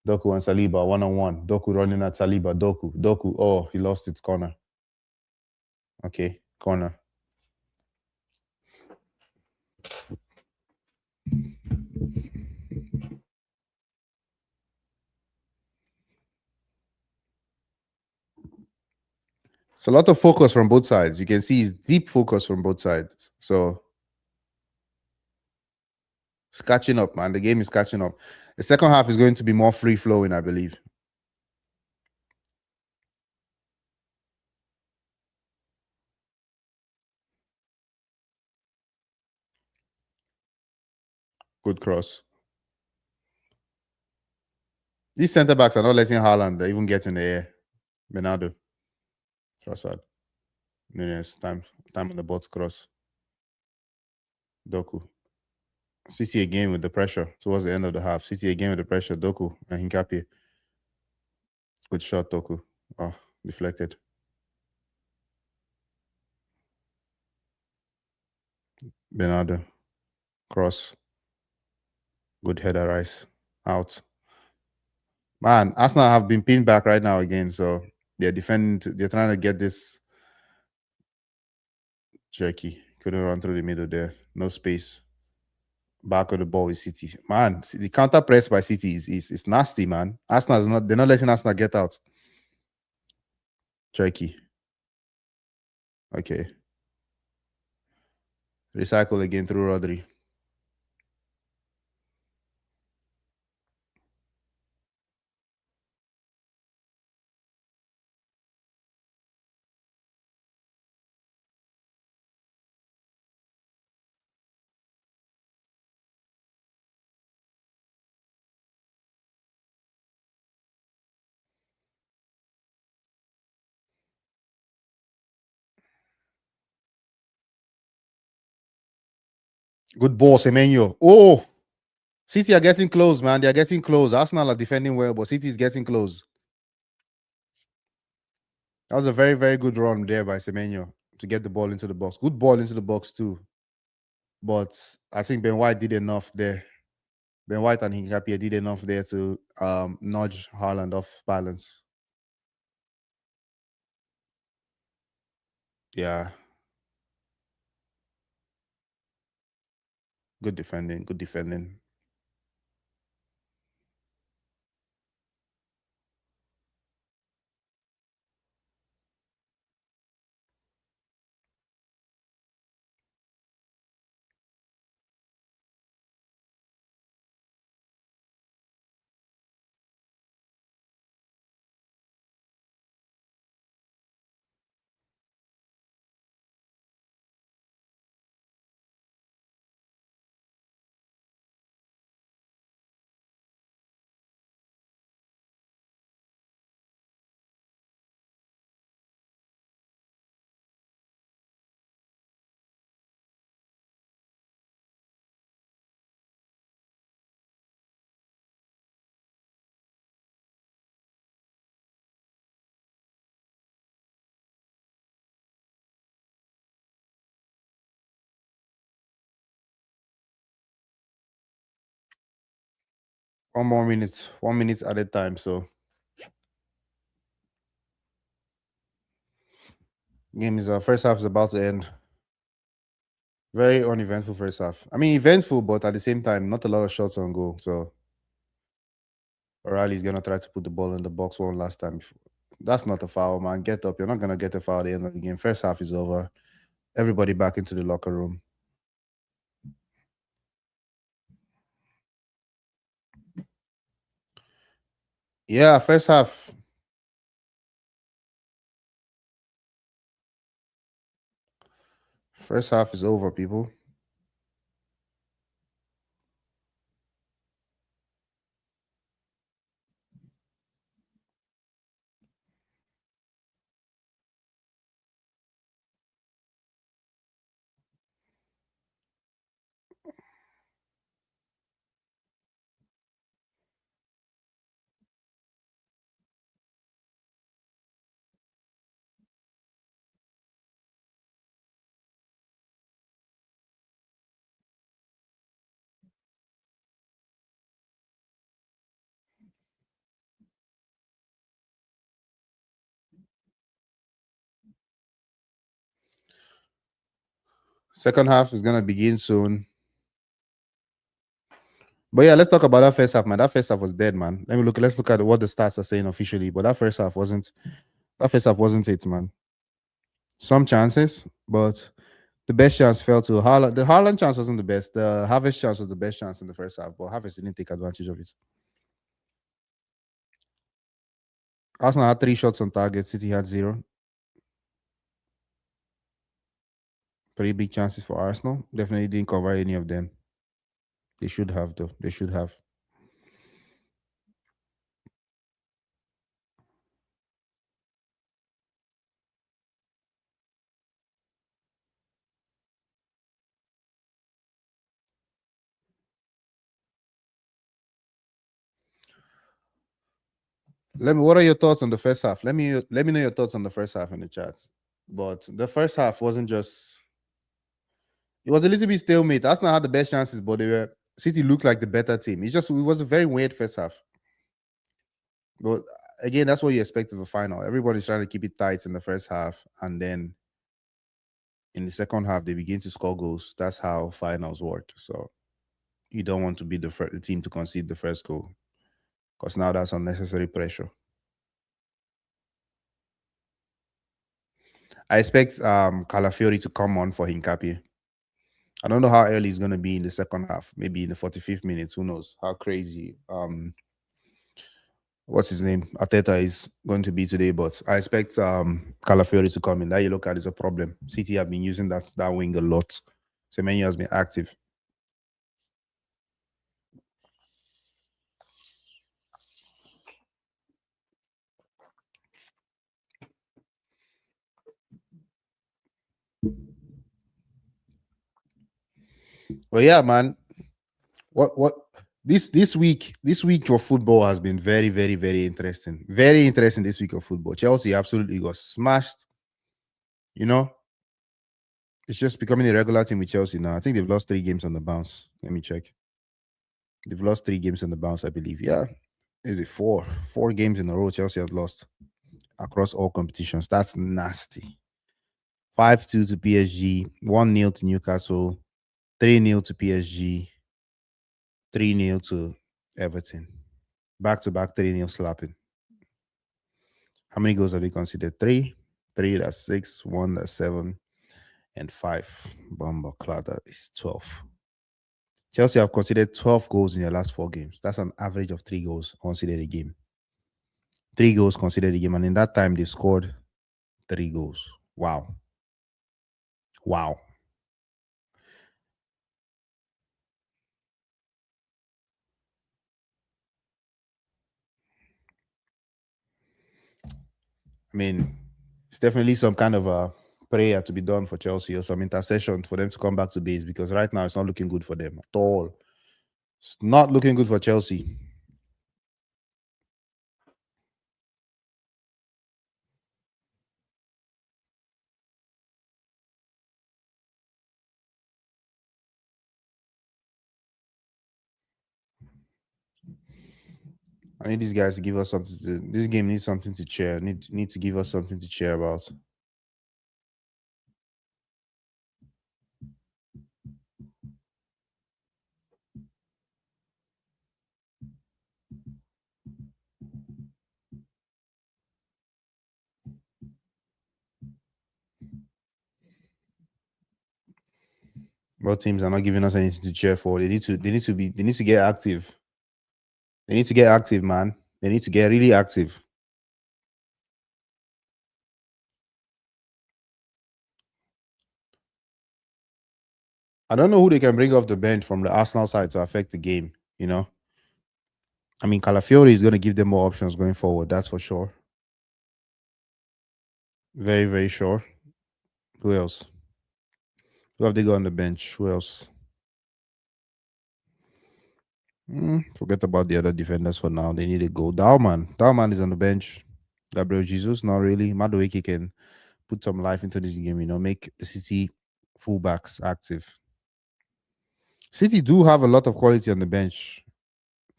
Doku and Saliba one-on-one. Doku running at Saliba. Doku. Oh, he lost it. Corner. Okay, corner. It's a lot of focus from both sides. You can see it's deep focus from both sides. So it's catching up, man. The game is catching up. The second half is going to be more free flowing, I believe. Good cross. These centre backs are not letting Haaland even get in the air. Bernardo. Trossard. Nunes. Time on the ball to cross. Doku. City again with the pressure towards the end of the half. City again with the pressure. Doku and Hincapié. Good shot, Doku. Oh, deflected. Bernardo. Cross. Good header, Rice. Out. Man, Arsenal have been pinned back right now again, so they're defending. They're trying to get this. Jerky couldn't run through the middle there. No space. Back of the ball with City. Man, the counter press by City is nasty, man. Arsenal is not. They're not letting Arsenal get out. Jerky. Okay. Recycle again through Rodri. Good ball, Semenyo. Oh, City are getting close, man. They are getting close. Arsenal are defending well, but City is getting close. That was a very, very good run there by Semenyo to get the ball into the box. Good ball into the box too. But I think Ben White did enough there. Ben White and Hinkapie did enough there to nudge Haaland off balance. Yeah. Good defending. Good defending. One more minute. 1 minute at a time. So game is first half is about to end. Very uneventful first half. I mean, eventful, but at the same time, not a lot of shots on goal. So O'Reilly's gonna try to put the ball in the box one last time. That's not a foul, man. Get up. You're not gonna get a foul at the end of the game. First half is over. Everybody back into the locker room. Yeah, first half. First half is over, people. Second half is gonna begin soon. But yeah, let's talk about that first half, man. That first half was dead, man. Let's look at what the stats are saying officially. But that first half wasn't. That first half wasn't it, man. Some chances, but the best chance fell to Haaland. The Haaland chance wasn't the best. The Harvest chance was the best chance in the first half, but Harvest didn't take advantage of it. Arsenal had 3 shots on target. City had 0. 3 big chances for Arsenal. Definitely didn't cover any of them. They should have, though. They should have. What are your thoughts on the first half? Let me know your thoughts on the first half in the chat. But the first half wasn't just. It was a little bit stalemate. Arsenal had the best chances, but they were City looked like the better team. It was a very weird first half. But again, that's what you expect of a final. Everybody's trying to keep it tight in the first half, and then in the second half they begin to score goals. That's how finals work. So you don't want to be the team to concede the first goal, because now that's unnecessary pressure. I expect Calafiori to come on for Hincapié. I don't know how early he's going to be in the second half. Maybe in the 45th minutes. Who knows how crazy what's his name Ateta is going to be today. But I expect Calafiori to come in. That yellow card is a problem. City have been using that wing a lot. Semenyo has been active. Well, yeah, man. What? This week of football has been very, very, very interesting. Very interesting this week of football. Chelsea absolutely got smashed. You know, it's just becoming a regular thing with Chelsea now. I think they've lost 3 games on the bounce. Let me check. They've lost 3 games on the bounce, I believe. Yeah. Is it four? 4 games in a row Chelsea have lost across all competitions. That's nasty. 5-2 to PSG, 1-0 to Newcastle, 3-0 to PSG, 3-0 to Everton. Back to back 3-0 slapping. How many goals have they considered? Three. Three, that's six. One, that's seven. And five. Bomba Clada is 12. Chelsea have considered 12 goals in their last 4 games. That's an average of 3 goals considered a game. 3 goals considered a game. And in that time, they scored 3 goals. Wow. Wow. I mean, it's definitely some kind of a prayer to be done for Chelsea or some intercession for them to come back to base because right now it's not looking good for them at all. It's not looking good for Chelsea. I need these guys to give us something to. This game needs something to cheer. Need to give us something to cheer about. Both teams are not giving us anything to cheer for. They need to. They need to be. They need to get active. They need to get active, man. They need to get really active. I don't know who they can bring off the bench from the Arsenal side to affect the game. You know, I mean, Calafiori is going to give them more options going forward. That's for sure. Very, very sure. Who else? Who have they got on the bench? Who else? Forget about the other defenders for now. They need a goal. Dalman. Dalman is on the bench. Gabriel Jesus, not really. Madueke can put some life into this game, make the City fullbacks active. City do have a lot of quality on the bench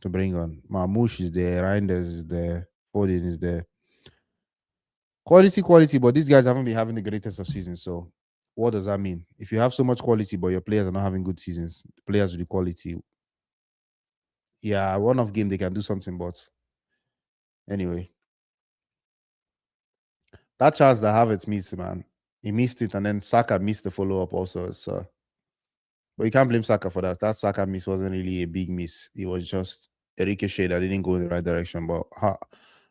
to bring on. Marmouche is there, Reinders is there, Foden is there. Quality, but these guys haven't been having the greatest of seasons. So what does that mean? If you have so much quality, but your players are not having good seasons, players with the quality, yeah, one off game they can do something, but anyway. That chance that Havertz missed, man. He missed it, and then Saka missed the follow up also. So, but you can't blame Saka for that. That Saka miss wasn't really a big miss. It was just a ricochet that didn't go in the right direction. But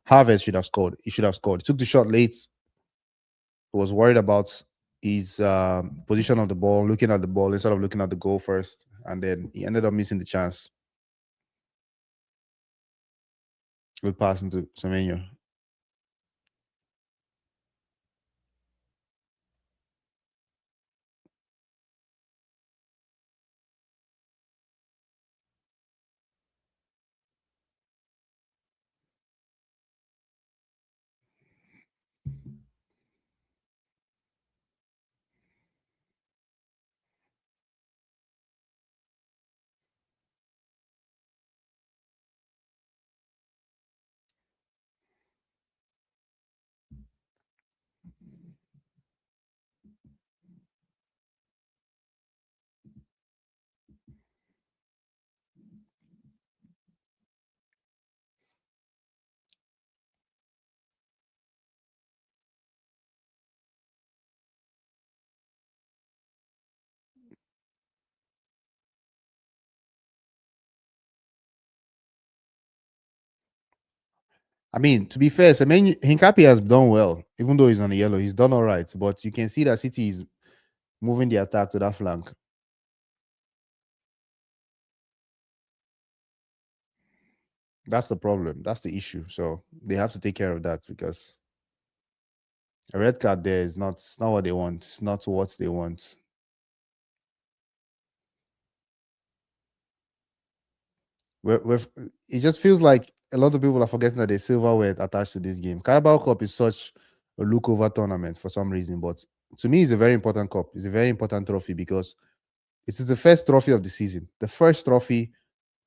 Havertz should have scored. He should have scored. He took the shot late. He was worried about his position of the ball, looking at the ball instead of looking at the goal first, and then he ended up missing the chance. Good pass into Semenyo. I mean, to be fair, Semenyo Hincapi has done well, even though he's on the yellow. He's done all right, but you can see that City is moving the attack to that flank. That's the problem. That's the issue. So they have to take care of that because a red card there is not, it's not what they want. It's not what they want. We're, it just feels like a lot of people are forgetting that there's silverware attached to this game. Carabao Cup is such a look over tournament for some reason, but to me, it's a very important cup. It's a very important trophy because it is the first trophy of the season, the first trophy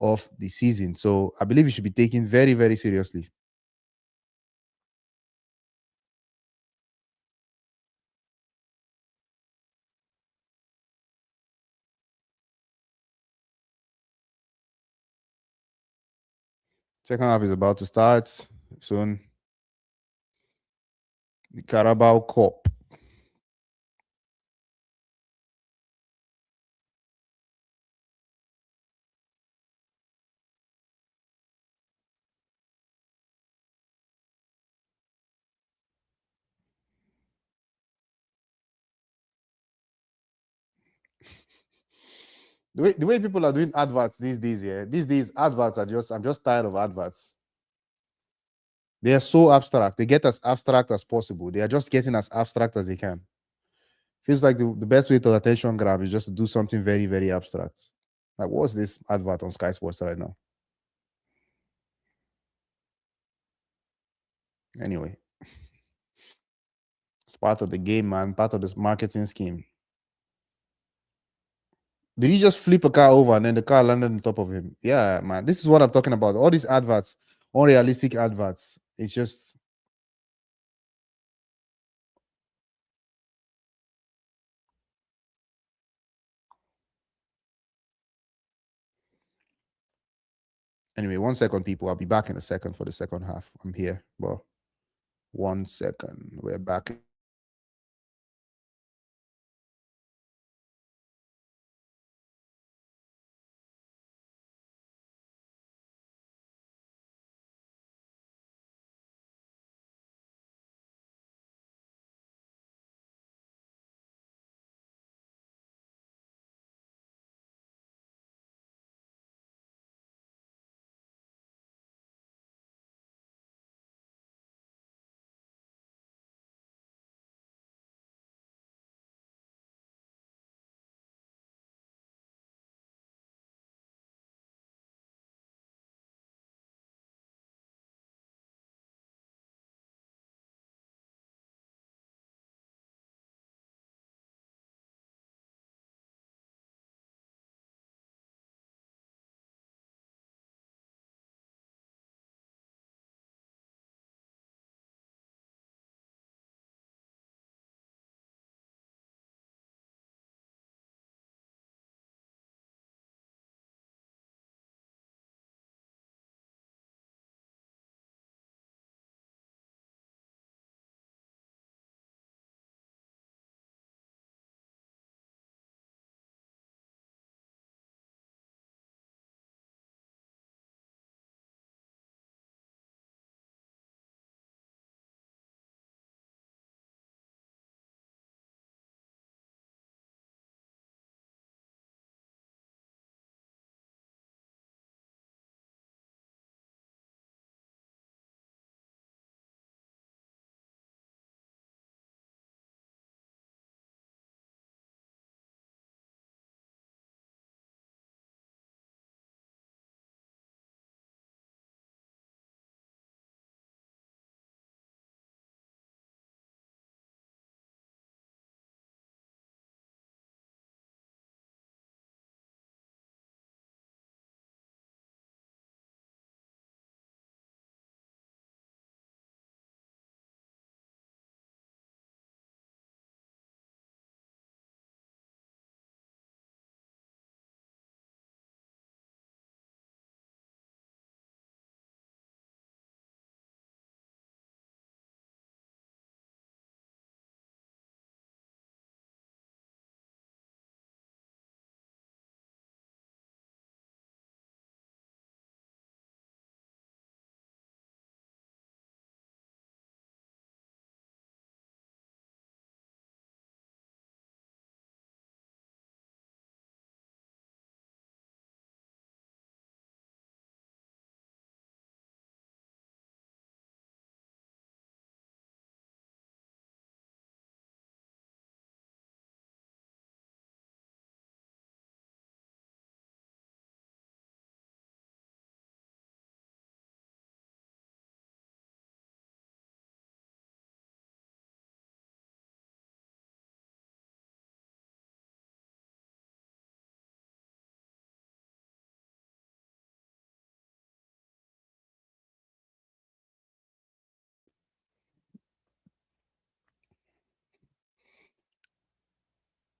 of the season. So I believe it should be taken very, very seriously. Second half is about to start soon. The Carabao Cup. The way people are doing adverts these days, yeah. These days, adverts are just I'm just tired of adverts. They are so abstract. They get as abstract as possible. They are just getting as abstract as they can. Feels like the best way to attention grab is just to do something very, very abstract. Like, what's this advert on Sky Sports right now? Anyway, it's part of the game, man. Part of this marketing scheme. Did he just flip a car over and then the car landed on top of him? Yeah, man. This is what I'm talking about. All these adverts, unrealistic adverts. It's just anyway. 1 second, people. I'll be back in a second for the second half. I'm here. Well, 1 second. We're back.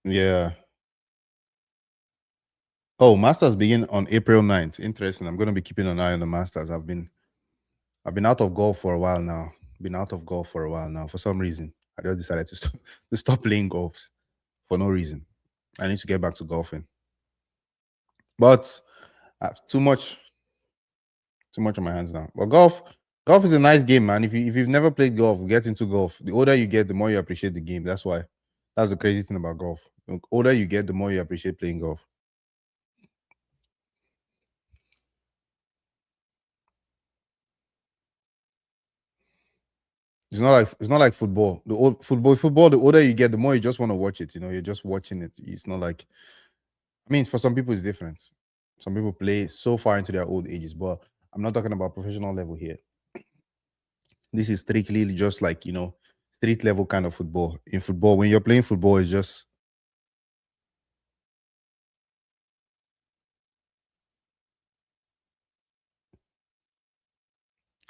Yeah. Oh, Masters begin on April 9th. Interesting. I'm gonna be keeping an eye on the Masters. I've been out of golf for a while now. Been out of golf for a while now. For some reason, I just decided to stop playing golf for no reason. I need to get back to golfing. But I have too much on my hands now. But golf is a nice game, man. If you've never played golf, get into golf. The older you get, the more you appreciate the game. That's why. That's the crazy thing about golf. The older you get, the more you appreciate playing golf. It's not like football. The old football. The older you get, the more you just want to watch it. You're just watching it. It's not like. I mean, for some people, it's different. Some people play so far into their old ages, but I'm not talking about professional level here. This is strictly just like street level kind of football. In football, when you're playing football, it's just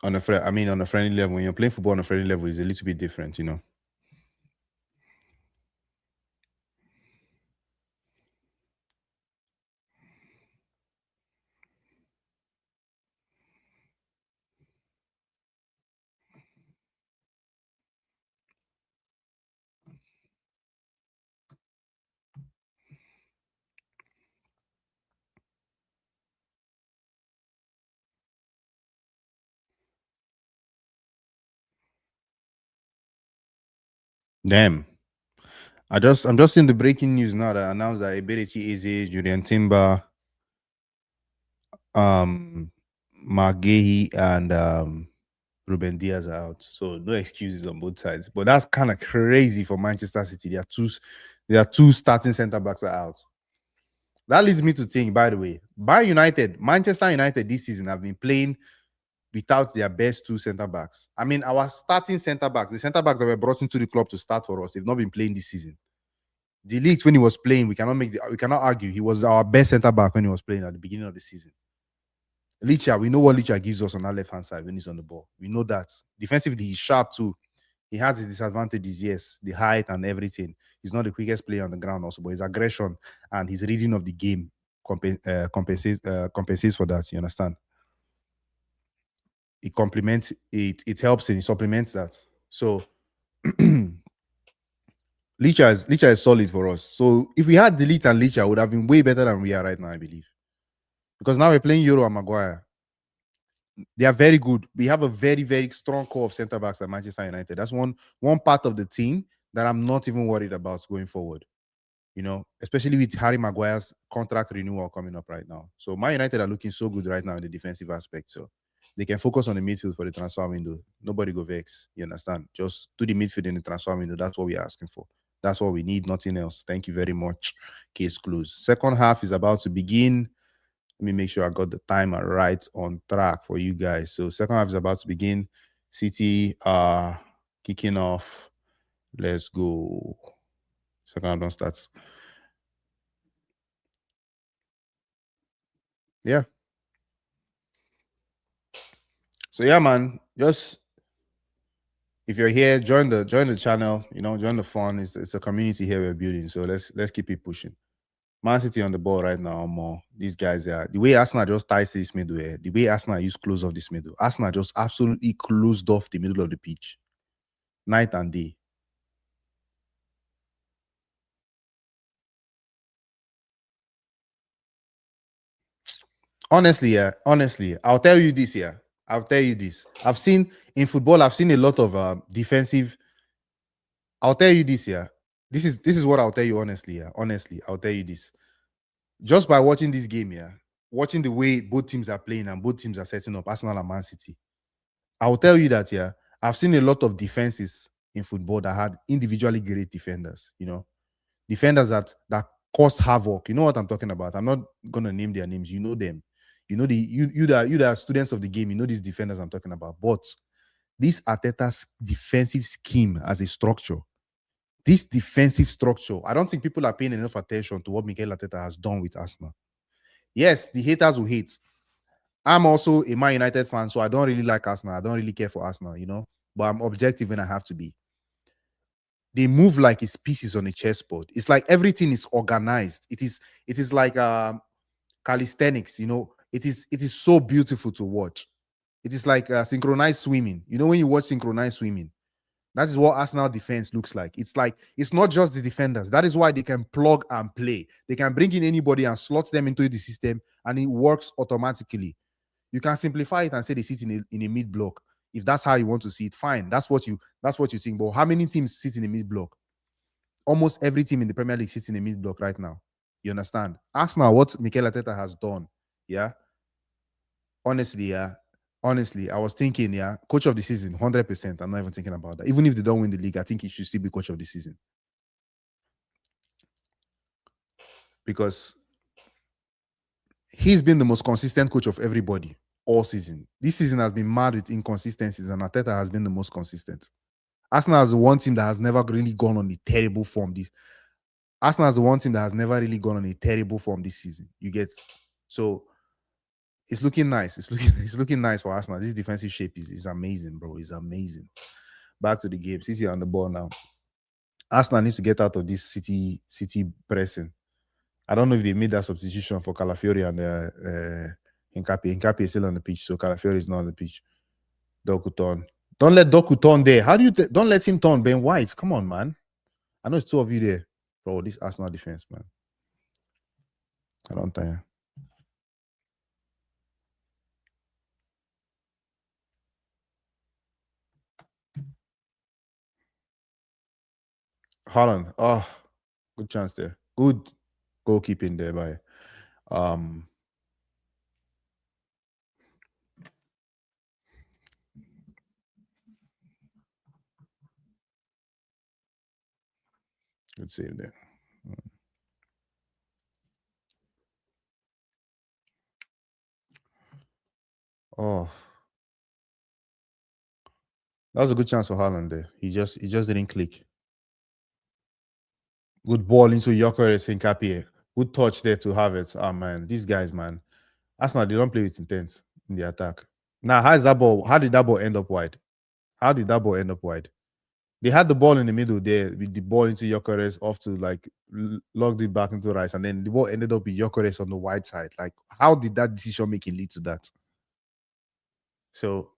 on a friendly level. When you're playing football on a friendly level, it's a little bit different. Damn. I'm just in the breaking news now that announced that Eberechi Eze, Julian Timber, um, Margehi, and Ruben Diaz are out. So no excuses on both sides. But that's kind of crazy for Manchester City. There are two starting centre backs are out. That leads me to think, by the way, Manchester United this season have been playing without their best two centre backs. I mean, our starting centre backs, the centre backs that were brought into the club to start for us, they've not been playing this season. The leagues when he was playing, we cannot argue. He was our best centre back when he was playing at the beginning of the season. Licha, we know what Licha gives us on that left hand side when he's on the ball. We know that. Defensively, he's sharp too. He has his disadvantages, yes, the height and everything. He's not the quickest player on the ground, also, but his aggression and his reading of the game compensates for that. You understand? It complements it. It helps and it supplements that. So Licha is solid for us. So if we had Delete and Licha, would have been way better than we are right now, I believe. Because now we're playing Euro and Maguire. They are very good. We have a very, very strong core of centre backs at Manchester United. That's one part of the team that I'm not even worried about going forward. Especially with Harry Maguire's contract renewal coming up right now. So Man United are looking so good right now in the defensive aspect. So they can focus on the midfield for the transfer window. Nobody go vex. You understand? Just do the midfield in the transfer window. That's what we're asking for. That's what we need, nothing else. Thank you very much. Case closed. Second half is about to begin. Let me make sure I got the timer right on track for you guys. So second half is about to begin. City are kicking off. Let's go. Second half don't start. Yeah. So yeah, man. Just if you're here, join the channel. Join the fun. It's a community here we're building. So let's keep it pushing. Man City on the ball right now. More these guys are the way Arsenal just ties this middle. The way Arsenal used close off this middle. Arsenal just absolutely closed off the middle of the pitch, night and day. Honestly, I'll tell you this. Yeah, I'll tell you this. In football, I've seen a lot of defensive. I'll tell you this. Yeah, this is what I'll tell you honestly. Yeah, honestly, I'll tell you this. Just by watching this game, yeah, watching the way both teams are playing and both teams are setting up, Arsenal and Man City. I will tell you that, yeah, I've seen a lot of defenses in football that had individually great defenders. Defenders that cause havoc. You know what I'm talking about. I'm not gonna name their names. You know them. You know you that are students of the game. You know these defenders I'm talking about. But this Arteta's defensive scheme as a structure, this defensive structure, I don't think people are paying enough attention to what Mikel Arteta has done with Arsenal. Yes, the haters will hate. I'm also a Man United fan, so I don't really like Arsenal. I don't really care for Arsenal. But I'm objective when I have to be. They move like it's pieces on a chessboard. It's like everything is organized. It is like calisthenics, you know. It is so beautiful to watch. It is like synchronized swimming. You know, when you watch synchronized swimming, that is what Arsenal defense looks like. It's not just the defenders. That is why they can plug and play. They can bring in anybody and slot them into the system, and it works automatically. You can simplify it and say they sit in a mid block. If that's how you want to see it, fine. That's what you think. But how many teams sit in a mid block? Almost every team in the Premier League sits in a mid block right now. You understand? Arsenal, what Mikel Arteta has done, yeah. Honestly, yeah. Honestly, I was thinking, yeah, coach of the season, 100%. I'm not even thinking about that. Even if they don't win the league, I think he should still be coach of the season. Because he's been the most consistent coach of everybody all season. This season has been mad with inconsistencies, and Arteta has been the most consistent. Arsenal is the one team that has never really gone on a terrible form. Arsenal is the one team that has never really gone on a terrible form this season. You get, so it's looking nice. It's looking nice for Arsenal. This defensive shape is amazing, bro. It's amazing. Back to the game. City on the ball now. Arsenal needs to get out of this City pressing. I don't know if they made that substitution for Calafiori and Hincapié. Hincapié is still on the pitch, so Calafiori is not on the pitch. Doku turn. Don't let Doku turn there. How do you don't let him turn Ben White? Come on, man. I know it's two of you there. Bro, this Arsenal defense, man. I don't tire. Haaland. Oh, good chance there. Good goalkeeping there by good save there. Oh, that was a good chance for Haaland there. He just didn't click. Good ball into Gyökeres Hincapié. Good touch there to have it. Oh man, these guys, man. Arsenal, they don't play with intent in the attack. Now, how did that ball end up wide? How did that ball end up wide? They had the ball in the middle there with the ball into Gyökeres off to like logged it back into Rice, and then the ball ended up with Gyökeres on the wide side. Like, how did that decision making lead to that? So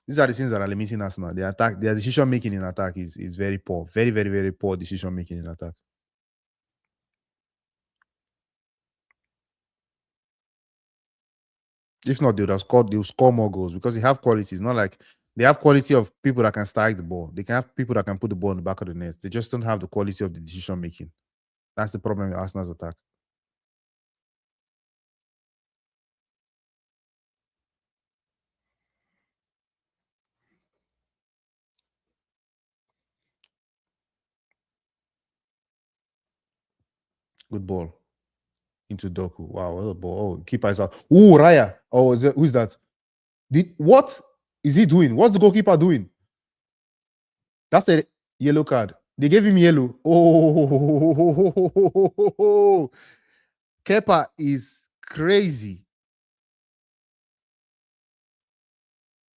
these are the things that are limiting Arsenal. Their attack, their decision making in attack is very poor. Very, very, very poor decision making in attack. If not, they'll score more goals because they have quality. It's not like they have quality of people that can strike the ball. They can have people that can put the ball in the back of the net. They just don't have the quality of the decision making. That's the problem with Arsenal's attack. Good ball into Doku. Wow, what a ball. Oh, keeper is out. Ooh, Raya. Oh, who's that? What is he doing? What's the goalkeeper doing? That's a yellow card. They gave him yellow. Oh, Kepa is crazy.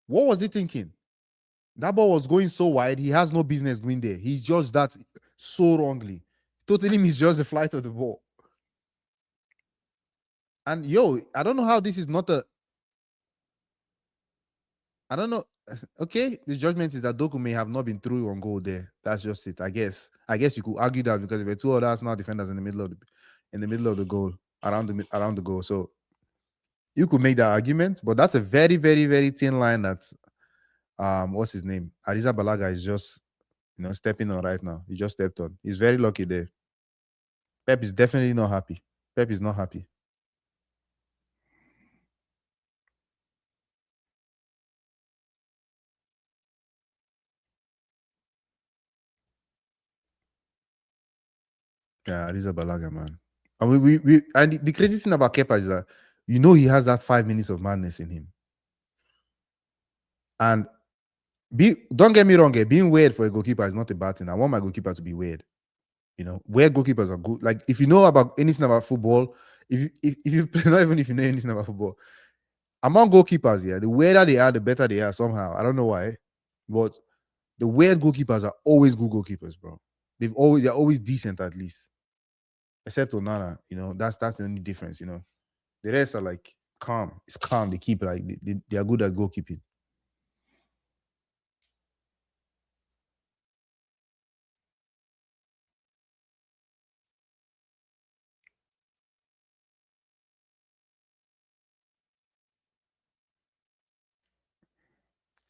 What was he thinking? That ball was going so wide. He has no business going there. He judged that so wrongly. Totally misjudged the flight of the ball. And I don't know how this is not a. I don't know. Okay, the judgment is that Doku may have not been through on goal there. That's just it. I guess you could argue that because there were two other Arsenal defenders in the middle of the goal, around the goal. So you could make that argument, but that's a very, very, very thin line that what's his name? Ariza Balaga is just stepping on right now. He just stepped on. He's very lucky there. Pep is definitely not happy. Pep is not happy. Yeah, Ariza Balaga, man. And we and the crazy thing about Kepa is that he has that 5 minutes of madness in him. And don't get me wrong, being weird for a goalkeeper is not a bad thing. I want my goalkeeper to be weird. Weird goalkeepers are good. Like, if you know about anything about football, if you not even if you know anything about football, among goalkeepers, the weirder they are, the better they are somehow. I don't know why, but the weird goalkeepers are always good goalkeepers, bro. they're always decent at least. Except Onana, that's the only difference. The rest are like calm. It's calm. They keep like they are good at goalkeeping.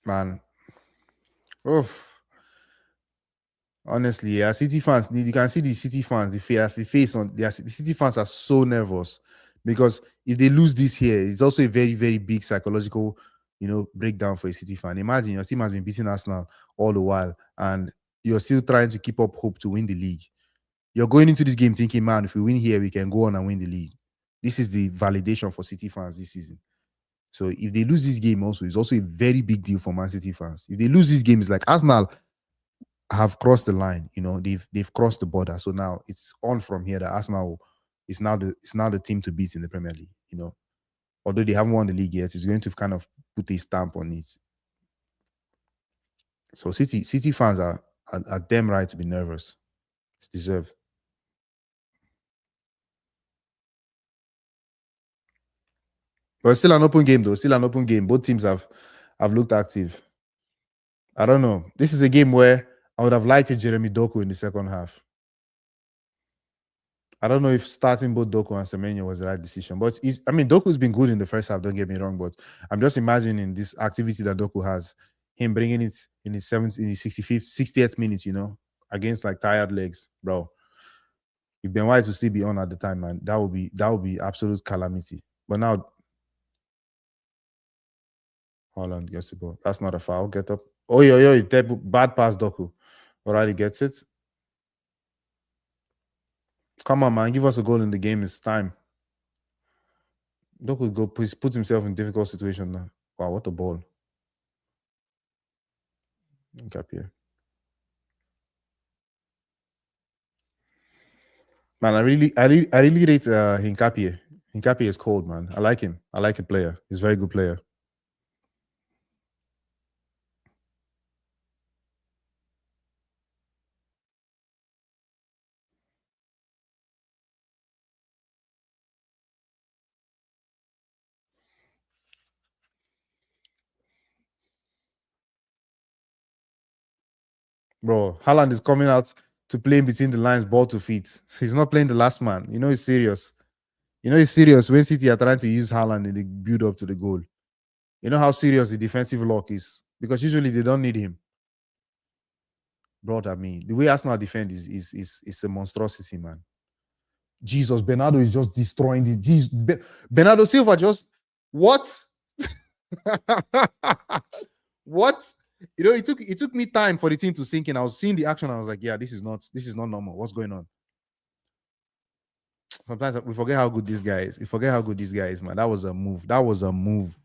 Man, oof. Honestly, yeah, City fans, you can see the City fans, the face on the City fans are so nervous because if they lose this here, it's also a very, very big psychological, breakdown for a City fan. Imagine your team has been beating Arsenal all the while, and you're still trying to keep up hope to win the league. You're going into this game thinking, man, if we win here, we can go on and win the league. This is the validation for City fans this season. So if they lose this game, also, it's also a very big deal for Man City fans. If they lose this game, it's like Arsenal have crossed the line. They've crossed the border. So now it's on from here that Arsenal is now the team to beat in the Premier League. Although they haven't won the league yet, it's going to kind of put a stamp on it. So City fans are damn right to be nervous. It's deserved. But it's still an open game though. Still an open game. Both teams have looked active. I don't know. This is a game where I would have liked a Jeremy Doku in the second half. I don't know if starting both Doku and Semenyo was the right decision, but Doku's been good in the first half. Don't get me wrong, but I'm just imagining this activity that Doku has, him bringing it in his 65th, 60th minute, against like tired legs, bro. If Ben White would still be on at the time, man, that would be absolute calamity. But now Holland gets the ball. That's not a foul. Get up. Oh, yo, bad pass, Doku. Alright, gets it. Come on, man. Give us a goal in the game. It's time. Doku put himself in difficult situation now. Wow, what a ball. Capia. Man, I really rate Hincapie. Hincapie is cold, man. I like him. I like a player. He's a very good player. Bro, Haaland is coming out to play in between the lines, ball to feet. He's not playing the last man. He's serious. He's serious when City are trying to use Haaland in the build up to the goal. You know how serious the defensive lock is? Because usually they don't need him. Bro, the way Arsenal defend is a monstrosity, man. Jesus, Bernardo is just destroying the Bernardo Silva just what? What? It took me time for the team to sink in. I was seeing the action. I was like, yeah, this is not normal. What's going on? Sometimes we forget how good this guy is. We forget how good this guy is, man. That was a move. That was a move.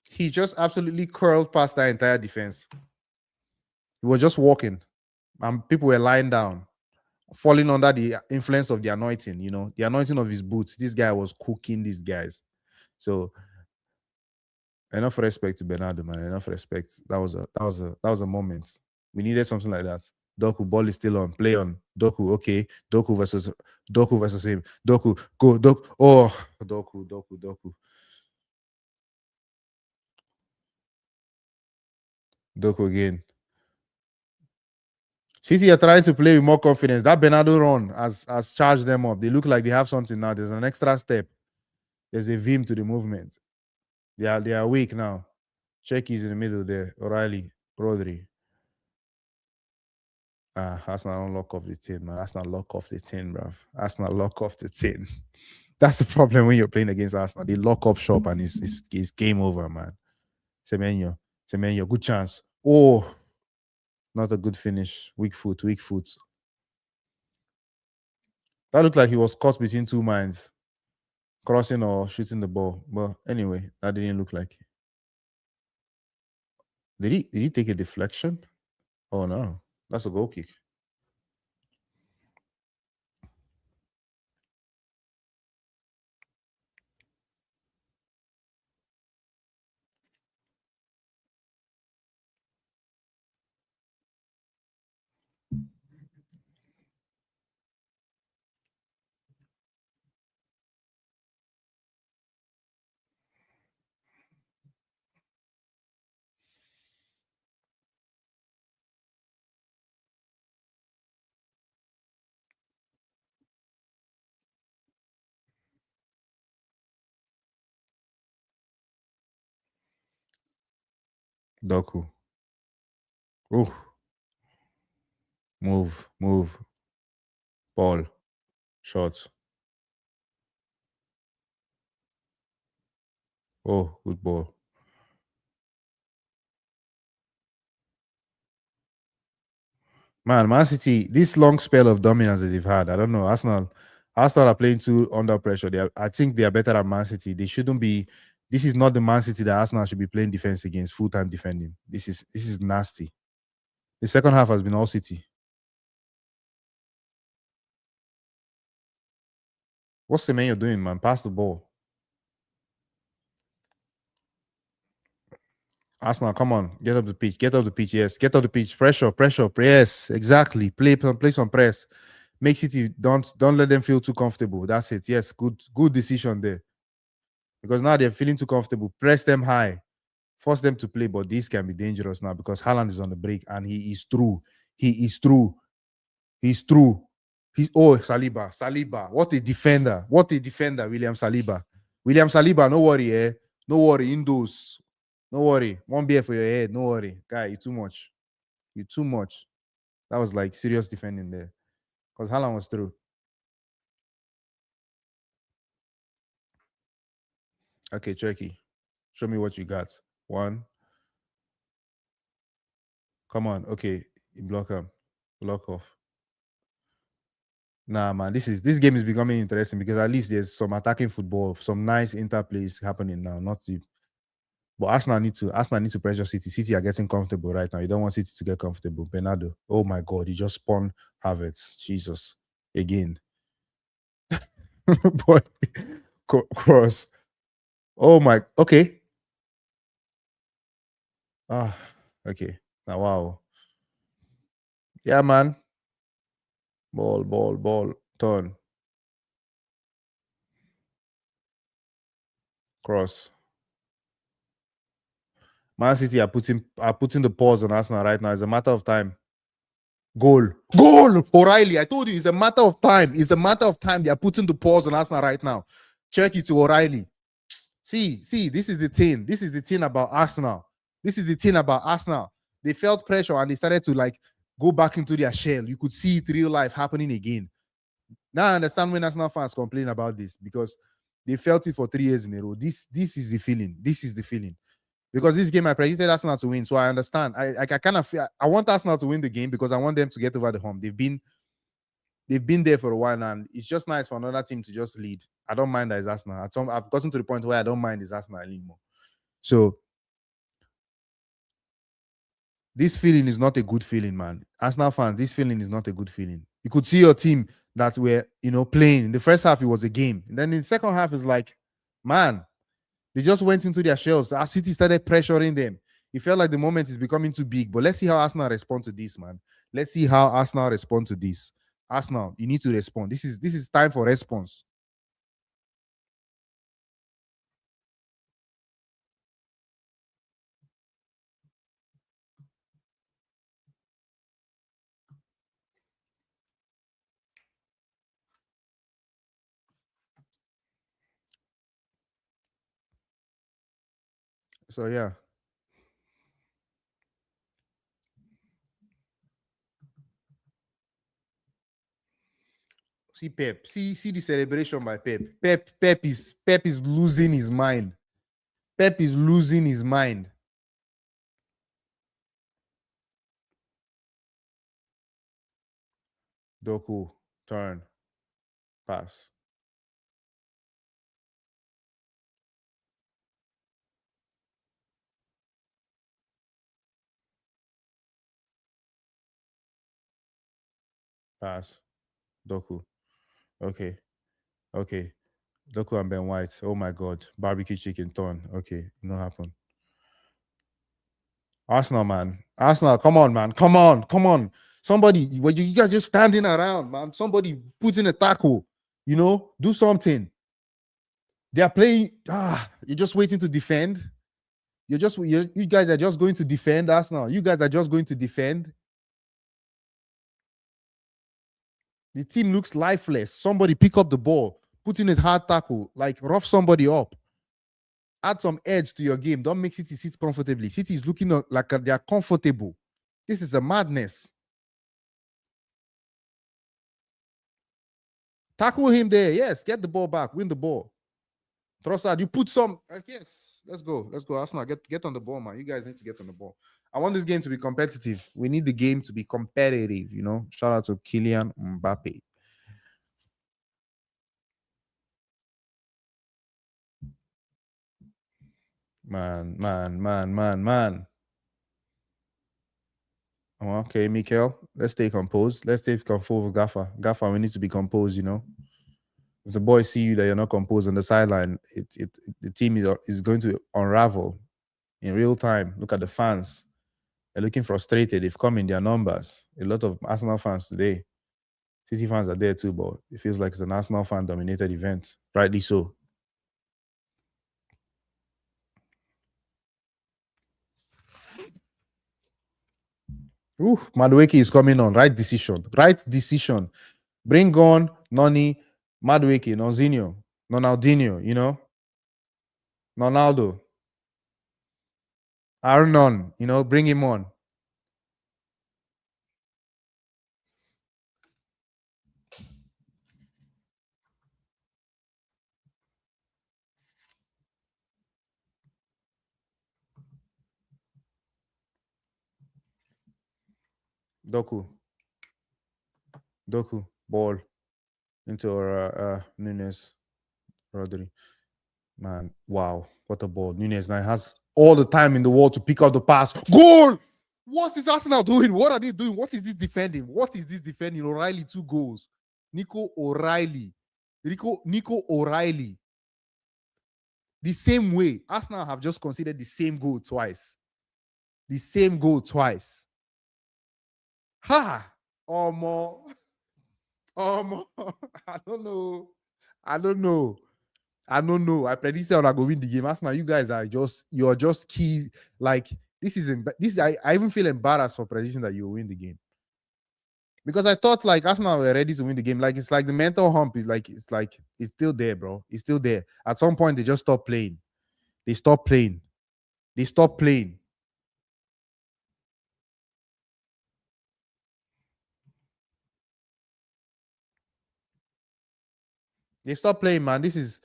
He just absolutely curled past that entire defense. He was just walking, and people were lying down, falling under the influence of the anointing. The anointing of his boots. This guy was cooking these guys. So enough respect to Bernardo, man. Enough respect. That was a moment. We needed something like that. Doku, ball is still on. Play on. Doku, okay. Doku versus him. Doku, go. Doku. Oh, Doku. Doku again. City are trying to play with more confidence. That Bernardo run has charged them up. They look like they have something now. There's an extra step. There's a vim to the movement. They are weak now. Check is in the middle there. O'Reilly, Rodri. That's not lock off the tin, man. That's not lock off the tin, bro. That's not lock off the tin. That's the problem when you're playing against Arsenal. They lock up shop and it's game over, man. Semenyo, good chance. Oh, not a good finish. Weak foot. That looked like he was caught between two minds, crossing or shooting the ball. But anyway, that didn't look like. Did he take a deflection? Oh no, that's a goal kick. Doku. Oh, move. Ball. Shot. Oh, good ball. Man City, this long spell of dominance that they've had, I don't know. Arsenal are playing too under pressure. I think they are better than Man City. They shouldn't be. This is not the Man City that Arsenal should be playing defense against, full time defending. This is nasty. The second half has been all City. What's the man you're doing, man? Pass the ball. Arsenal, come on, get up the pitch, get up the pitch. Yes, get up the pitch. Pressure. Yes, exactly. Play some press. Make City don't let them feel too comfortable. That's it. Yes, good decision there. Because now they're feeling too comfortable. Press them high, force them to play. But this can be dangerous now because Haaland is on the break and he is through. He is through. He's through. He's Saliba. What a defender. William Saliba. No worry, eh? No worry, indoors. No worry. One beer for your head. No worry. Guy, you too much. You too much. That was like serious defending there. Because Haaland was through. Okay, Turkey. Show me what you got. One. Come on. Okay. You block him. Block off. Nah, man. This game is becoming interesting because at least there's some attacking football, some nice interplays happening now. Not the But Arsenal need to pressure City. City are getting comfortable right now. You don't want City to get comfortable. Bernardo. Oh my god, he just spun Havertz. Jesus. Again. Boy. Cross. Oh my, okay. Ah, okay. Now wow. Yeah, man. Ball. Turn. Cross. Man City are putting the pause on Arsenal right now. It's a matter of time. Goal. O'Reilly. I told you it's a matter of time. It's a matter of time. They are putting the pause on Arsenal right now. Check it to O'Reilly. See, this is the thing. This is the thing about Arsenal. They felt pressure and they started to like go back into their shell. You could see it real life happening again. Now I understand when Arsenal fans complain about this because they felt it for 3 years in a row. This is the feeling. This is the feeling. Because this game I predicted Arsenal to win, so I understand. I kind of feel I want Arsenal to win the game because I want them to get over the hump. They've been there for a while now, and it's just nice for another team to just lead. I don't mind that it's Arsenal. I've gotten to the point where I don't mind it's Arsenal anymore. So this feeling is not a good feeling, man. Arsenal fans, this feeling is not a good feeling. You could see your team that were, playing. In the first half, it was a game. And then in the second half, it's like, man, they just went into their shells. Our City started pressuring them. It felt like the moment is becoming too big. But let's see how Arsenal respond to this, man. Let's see how Arsenal respond to this. Arsenal, you need to respond. This is time for response. So yeah. See Pep. See the celebration by Pep. Pep is losing his mind. Pep is losing his mind. Doku, turn, pass, pass. Doku. Okay. Okay. Doku and Ben White. Oh my god. Barbecue chicken turn. Okay. No happen. Arsenal, man. Arsenal, come on, man. Come on. Somebody, you guys just standing around, man. Somebody put in a tackle. Do something. They are playing. You're just waiting to defend. You guys are just going to defend Arsenal. You guys are just going to defend. The team looks lifeless. Somebody pick up the ball, put in a hard tackle, like rough somebody up. Add some edge to your game. Don't make City sit comfortably. City is looking like they are comfortable. This is a madness. Tackle him there. Yes, get the ball back. Win the ball. Trossard, you put some. Yes, let's go. Let's go. Arsenal, get on the ball, man. You guys need to get on the ball. I want this game to be competitive. We need the game to be competitive, you know. Shout out to Kylian Mbappe. Man. Okay, Mikel, let's stay composed. Let's stay composed with Gaffer. Gaffer, we need to be composed, you know. If the boys see you that you're not composed on the sideline, the team is going to unravel in real time. Look at the fans. They're looking frustrated. They've come in their numbers. A lot of Arsenal fans today. City fans are there too, but it feels like it's an Arsenal fan-dominated event. Rightly so. Ooh, Madueke is coming on. Right decision. Right decision. Bring on Noni, Madueke, Nonzinho, Ronaldinho, you know, Ronaldo, Arnon, you know, bring him on. Doku, ball into Nunes, Rodri. Man, wow, what a ball. Nunes now has all the time in the world to pick out the pass. Goal! What's this Arsenal doing? What are they doing? What is this defending? What is this defending? O'Reilly, 2 goals. Nico O'Reilly. Nico O'Reilly. The same way. Arsenal have just conceded the same goal twice. The same goal twice. Ha! More. I don't know. I predict I'm gonna win the game. Arsenal, you guys are you're just key. Like I even feel embarrassed for predicting that you'll win the game. Because I thought like Arsenal were ready to win the game. Like it's like the mental hump is like it's still there, bro. It's still there. At some point, they just stop playing. They stop playing. They stop playing. They stop playing, man. This is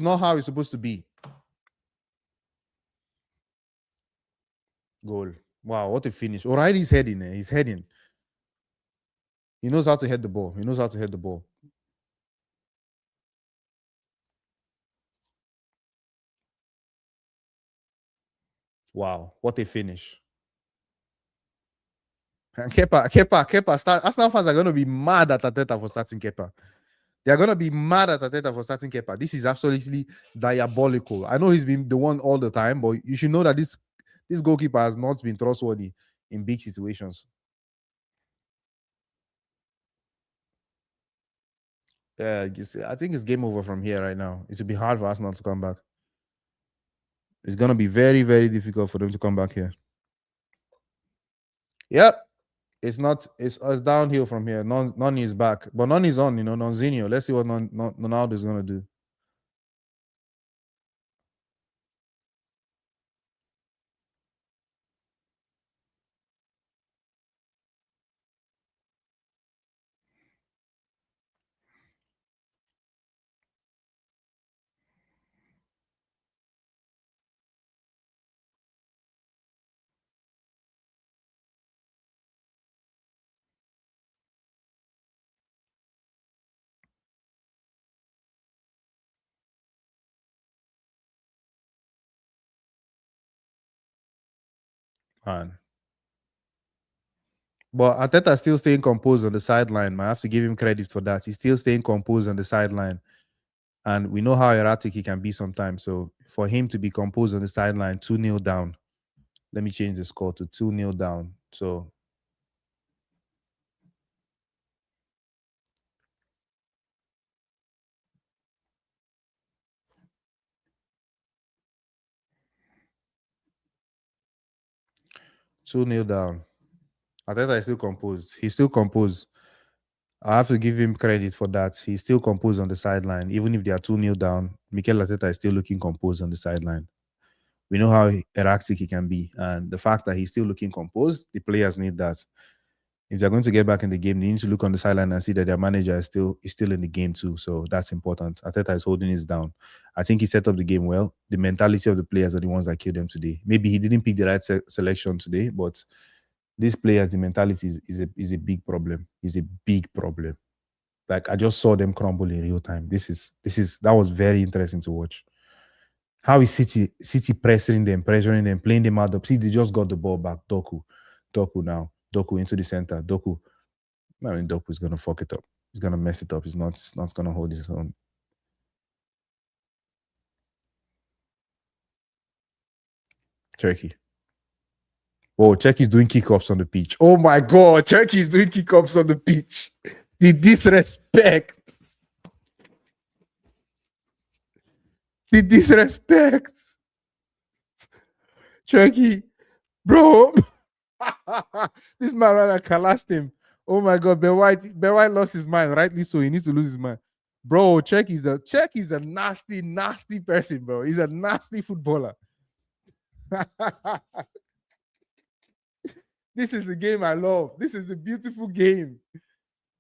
not how it's supposed to be. Goal. Wow, what a finish. O'Reilly's heading. He's heading. He knows how to head the ball. He knows how to head the ball. Wow, what a finish. And Kepa. Arsenal fans are going to be mad at Arteta for starting Kepa. They are going to be mad at Arteta for starting Kepa. This is absolutely diabolical. I know he's been the one all the time, but you should know that this goalkeeper has not been trustworthy in big situations. Yeah, I think it's game over from here right now. It will be hard for Arsenal to come back. It's going to be very, very difficult for them to come back here. Yep. It's not. It's downhill from here. Noni is back, but Noni's on. You know, Nonzinho. Let's see what Ronaldo is gonna do. Man. But Arteta still staying composed on the sideline. Man. I have to give him credit for that. He's still staying composed on the sideline. And we know how erratic he can be sometimes. So for him to be composed on the sideline, 2-0 down. Let me change the score to 2-0 down. So two nil down. Arteta is still composed. He's still composed. I have to give him credit for that. He's still composed on the sideline, even if they are 2-0 down. Mikel Arteta is still looking composed on the sideline. We know how erratic he can be, and the fact that he's still looking composed, the players need that. If they're going to get back in the game, they need to look on the sideline and see that their manager is still in the game too. So that's important. Arteta is holding his down. I think he set up the game well. The mentality of the players are the ones that killed them today. Maybe he didn't pick the right selection today, but these players, the mentality is a big problem. Is a big problem. Like I just saw them crumble in real time. That was very interesting to watch. How is City pressuring them, playing them out up? See, they just got the ball back. Doku now. Doku into the center. Doku. I mean, Doku is gonna fuck it up. He's gonna mess it up. He's not gonna hold his own. Turkey. Oh, Turkey's doing kick-ups on the pitch. Oh my god, Turkey's doing kick-ups on the pitch. The disrespect. The disrespect. Turkey, bro. This man rather collapsed him. Oh my god, Ben White lost his mind, rightly so. He needs to lose his mind. Bro, Czech is a nasty, nasty person, bro. He's a nasty footballer. This is the game I love. This is a beautiful game.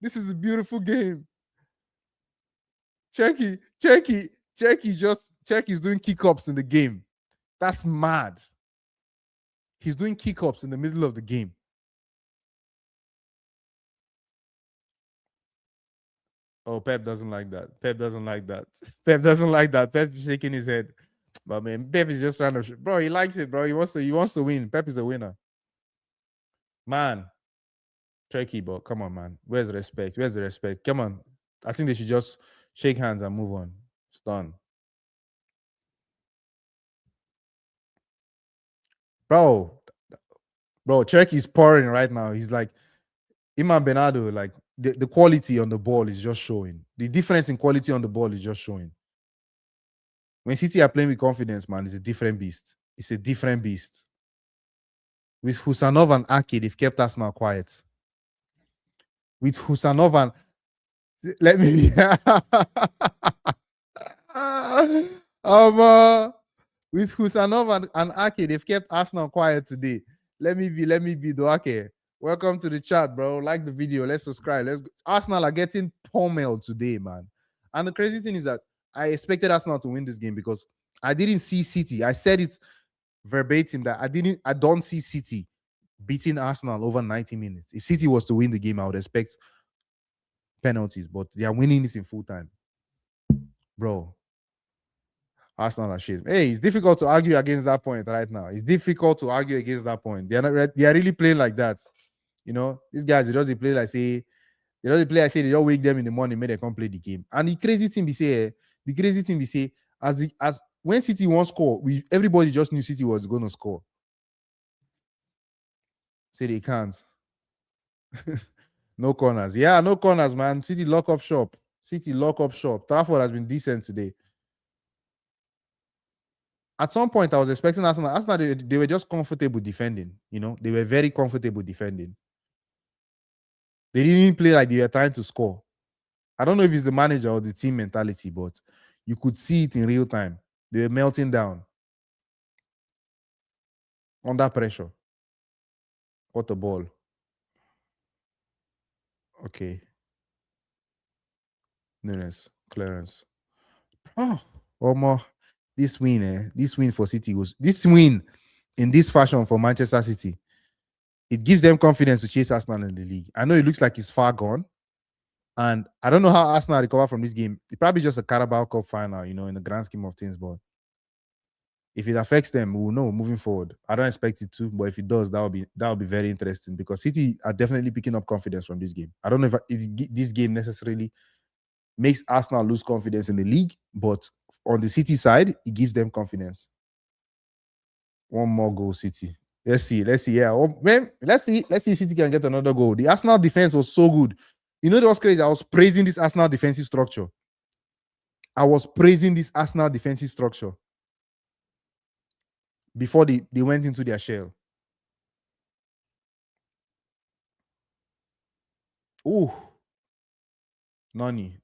This is a beautiful game. Czech is doing kick-ups in the game. That's mad. He's doing kick-ups in the middle of the game. Oh, Pep doesn't like that. Pep doesn't like that. Pep doesn't like that. Pep's shaking his head. But man, Pep is just trying to, bro. He likes it, bro. He wants to win. Pep is a winner, man. Turkey, but come on, man. Where's the respect? Where's the respect? Come on. I think they should just shake hands and move on. It's done, bro. Bro, Turkey's pouring right now. He's like Iman Benado. Like the quality on the ball is just showing. The difference in quality on the ball is just showing. When City are playing with confidence, man, it's a different beast. It's a different beast. With Husanov and Ake, they've kept Arsenal quiet. With Husanov and let me with Husanov and Ake, they've kept Arsenal quiet today. Let me be the Ake. Welcome to the chat, bro. Like the video. Let's subscribe. Let's go. Arsenal are getting pummeled today, man. And the crazy thing is that I expected Arsenal to win this game because I didn't see City. I said it verbatim that I don't see City beating Arsenal over 90 minutes. If City was to win the game, I would expect penalties, but they are winning this in full time. Bro, Arsenal are shit. Hey, it's difficult to argue against that point right now. It's difficult to argue against that point. They are really playing like that. You know, these guys, they play like say, they don't wake them in the morning, make them come play the game. And the crazy thing be say, as when City won't score, everybody just knew City was gonna score. Say they can't. No corners. Yeah, no corners, man. City lock up shop. Trafford has been decent today. At some point, I was expecting Arsenal, they were just comfortable defending. You know, they were very comfortable defending. They didn't play like they were trying to score. I don't know if it's the manager or the team mentality, but you could see it in real time. They were melting down under pressure. What a ball. Okay. Nunes, clearance. Oh, Omo. This win for City this win in this fashion for Manchester City. It gives them confidence to chase Arsenal in the league. I know it looks like it's far gone, and I don't know how Arsenal recover from this game. It's probably just a Carabao Cup final, you know, in the grand scheme of things. But if it affects them, we will know moving forward. I don't expect it to, but if it does, that will be very interesting because City are definitely picking up confidence from this game. I don't know if this game necessarily makes Arsenal lose confidence in the league, but on the City side, it gives them confidence. One more goal, City. Let's see. Yeah, let's see if City can get another goal. The Arsenal defense was so good. You know what's crazy? I was praising this Arsenal defensive structure. Before they went into their shell. Ooh, Nani.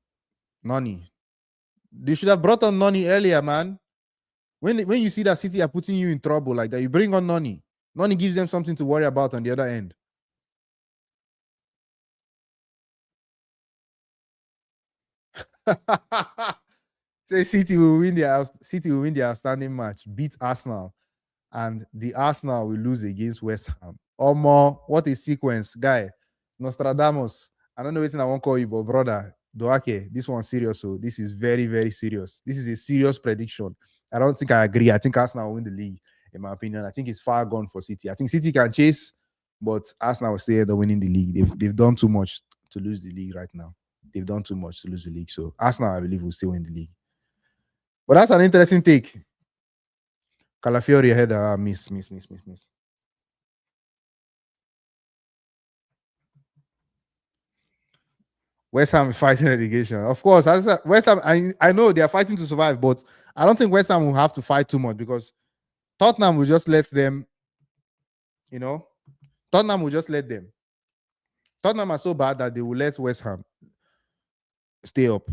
They should have brought on Noni earlier, man. When you see that City are putting you in trouble like that, you bring on Noni. Noni gives them something to worry about on the other end. Say City will win their outstanding match, beat Arsenal, and the Arsenal will lose against West Ham. Omo, what a sequence, guy. Nostradamus. I don't know what I won't call you, but brother, Doake, this one's serious. So this is very, very serious. This is a serious prediction. I don't think I agree. I think Arsenal will win the league, in my opinion. I think it's far gone for City. I think City can chase, but Arsenal will stay there winning the league. They've done too much to lose the league right now. They've done too much to lose the league. So Arsenal, I believe, will still win the league. But that's an interesting take. Calafiori ahead, miss. West Ham is fighting relegation. Of course, West Ham, I know they are fighting to survive, but I don't think West Ham will have to fight too much because Tottenham will just let them, you know, Tottenham will just let them. Tottenham are so bad that they will let West Ham stay up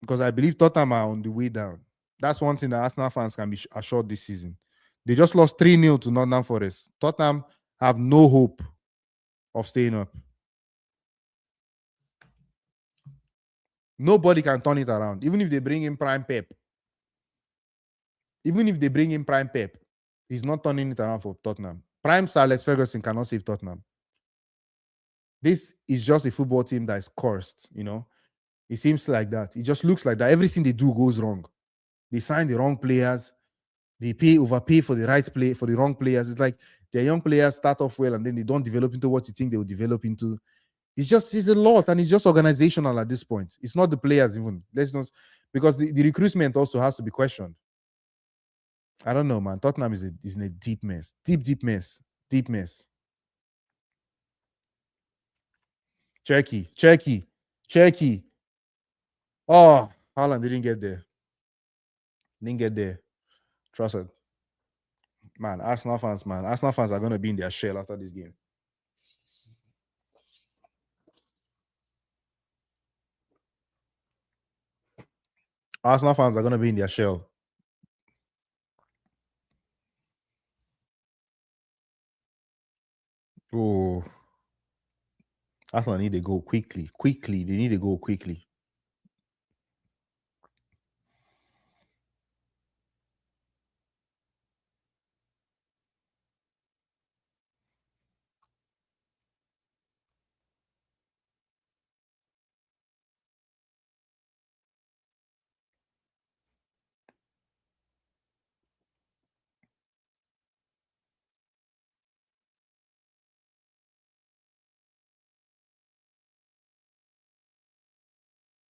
because I believe Tottenham are on the way down. That's one thing that Arsenal fans can be assured this season. They just lost 3-0 to Nottingham Forest. Tottenham have no hope of staying up. Nobody can turn it around. Even if they bring in Prime Pep. He's not turning it around for Tottenham. Prime Sir Alex Ferguson cannot save Tottenham. This is just a football team that is cursed, you know. It seems like that. It just looks like that. Everything they do goes wrong. They sign the wrong players. They overpay for the for the wrong players. It's like their young players start off well and then they don't develop into what you think they will develop into. It's a lot, and it's just organizational at this point. It's not the players even. Let's not, because the recruitment also has to be questioned. I don't know, man. Tottenham is in a deep mess. Deep mess. Deep mess. Cherky. Oh, Haaland didn't get there. Didn't get there. Trust it. Man, Arsenal fans are going to be in their shell after this game. Arsenal fans are going to be in their shell. Oh. Arsenal need to go quickly. They need to go quickly.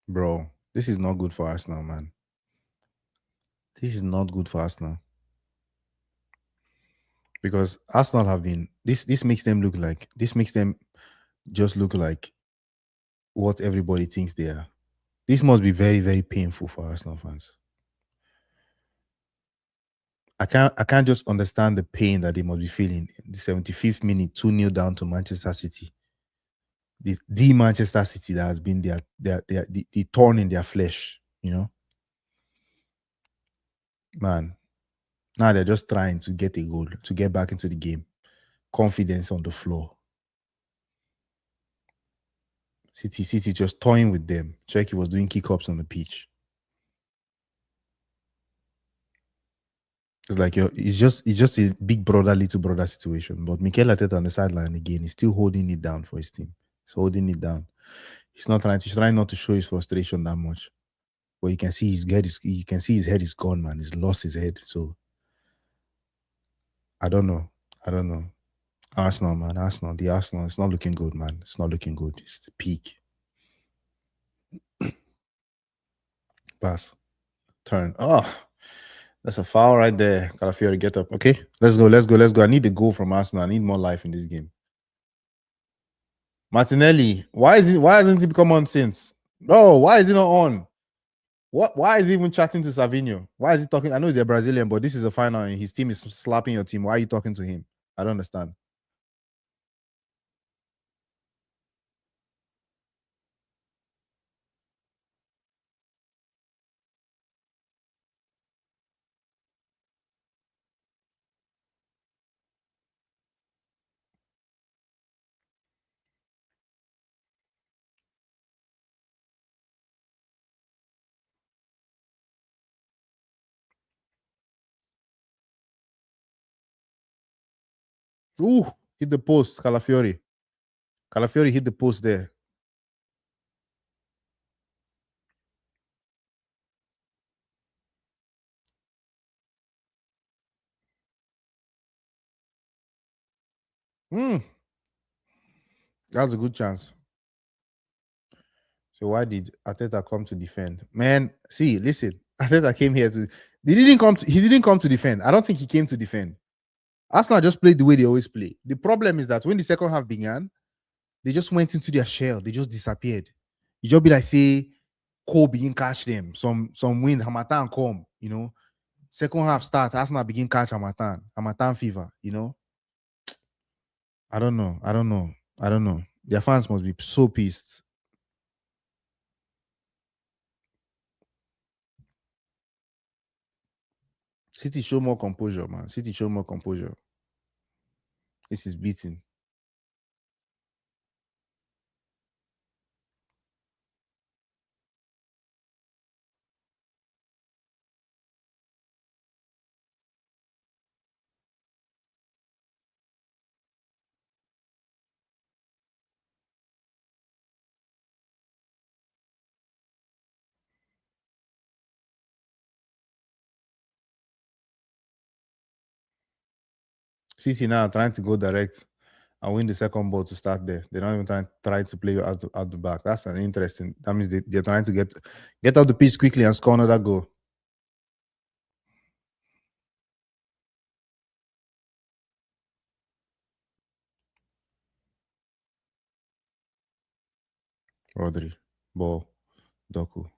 Bro, this is not good for Arsenal, man. This is not good for Arsenal. Because Arsenal have been this makes them just look like what everybody thinks they are. This must be very, very painful for Arsenal fans. I can't just understand the pain that they must be feeling. The 75th minute, 2-0 down to Manchester City. The Manchester City that has been the thorn in their flesh, you know. Man, now they're just trying to get a goal, to get back into the game. Confidence on the floor. City just toying with them. Cherky was doing kick-ups on the pitch. It's like it's just a big brother, little brother situation. But Mikel Arteta on the sideline again is still holding it down for his team. He's holding it down. He's trying not to show his frustration that much. But you can see his head is gone, man. He's lost his head. So I don't know. Arsenal, man. The Arsenal. It's not looking good, man. It's not looking good. It's the peak. Pass. Turn. Oh, that's a foul right there. Calafiori, get up. Okay, let's go. I need the goal from Arsenal. I need more life in this game. Martinelli, why hasn't he become on since? No, why is he not on? Why is he even chatting to Savinho? Why is he talking? I know they're Brazilian, but this is a final and his team is slapping your team. Why are you talking to him? I don't understand. Ooh, hit the post, Calafiori. Calafiori hit the post there. Hmm, that's a good chance. So why did Ateta come to defend? Man, see, listen, Ateta came here to. He didn't come. He didn't come to defend. I don't think he came to defend. Arsenal just played the way they always play. The problem is that when the second half began, they just went into their shell. They just disappeared. You just be like, say, Cole begin catch them. Some wind, Hamatan come. Second half start, Arsenal begin catch Hamatan fever. I don't know. I don't know. I don't know. Their fans must be so pissed. City show more composure, man. City show more composure. This is beating. City now trying to go direct and win the second ball to start there. They're not even trying to play out the back. That's an interesting. That means they're trying to get out the pitch quickly and score another goal. Rodri, ball, Doku.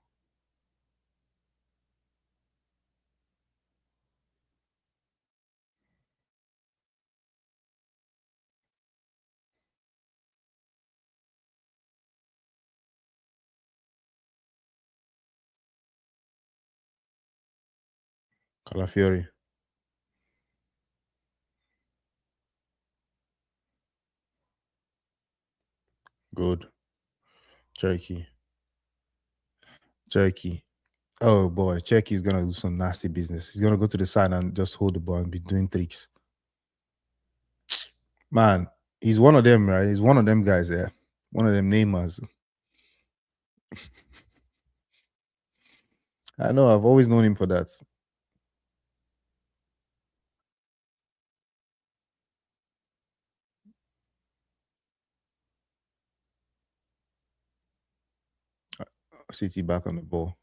Calafiori. Good. Cherokee. Cherokee. Oh boy, Cherokee is gonna do some nasty business. He's gonna go to the side and just hold the ball and be doing tricks. Man, he's one of them, right? He's one of them guys there. One of them namers. I know, I've always known him for that. City back on the ball.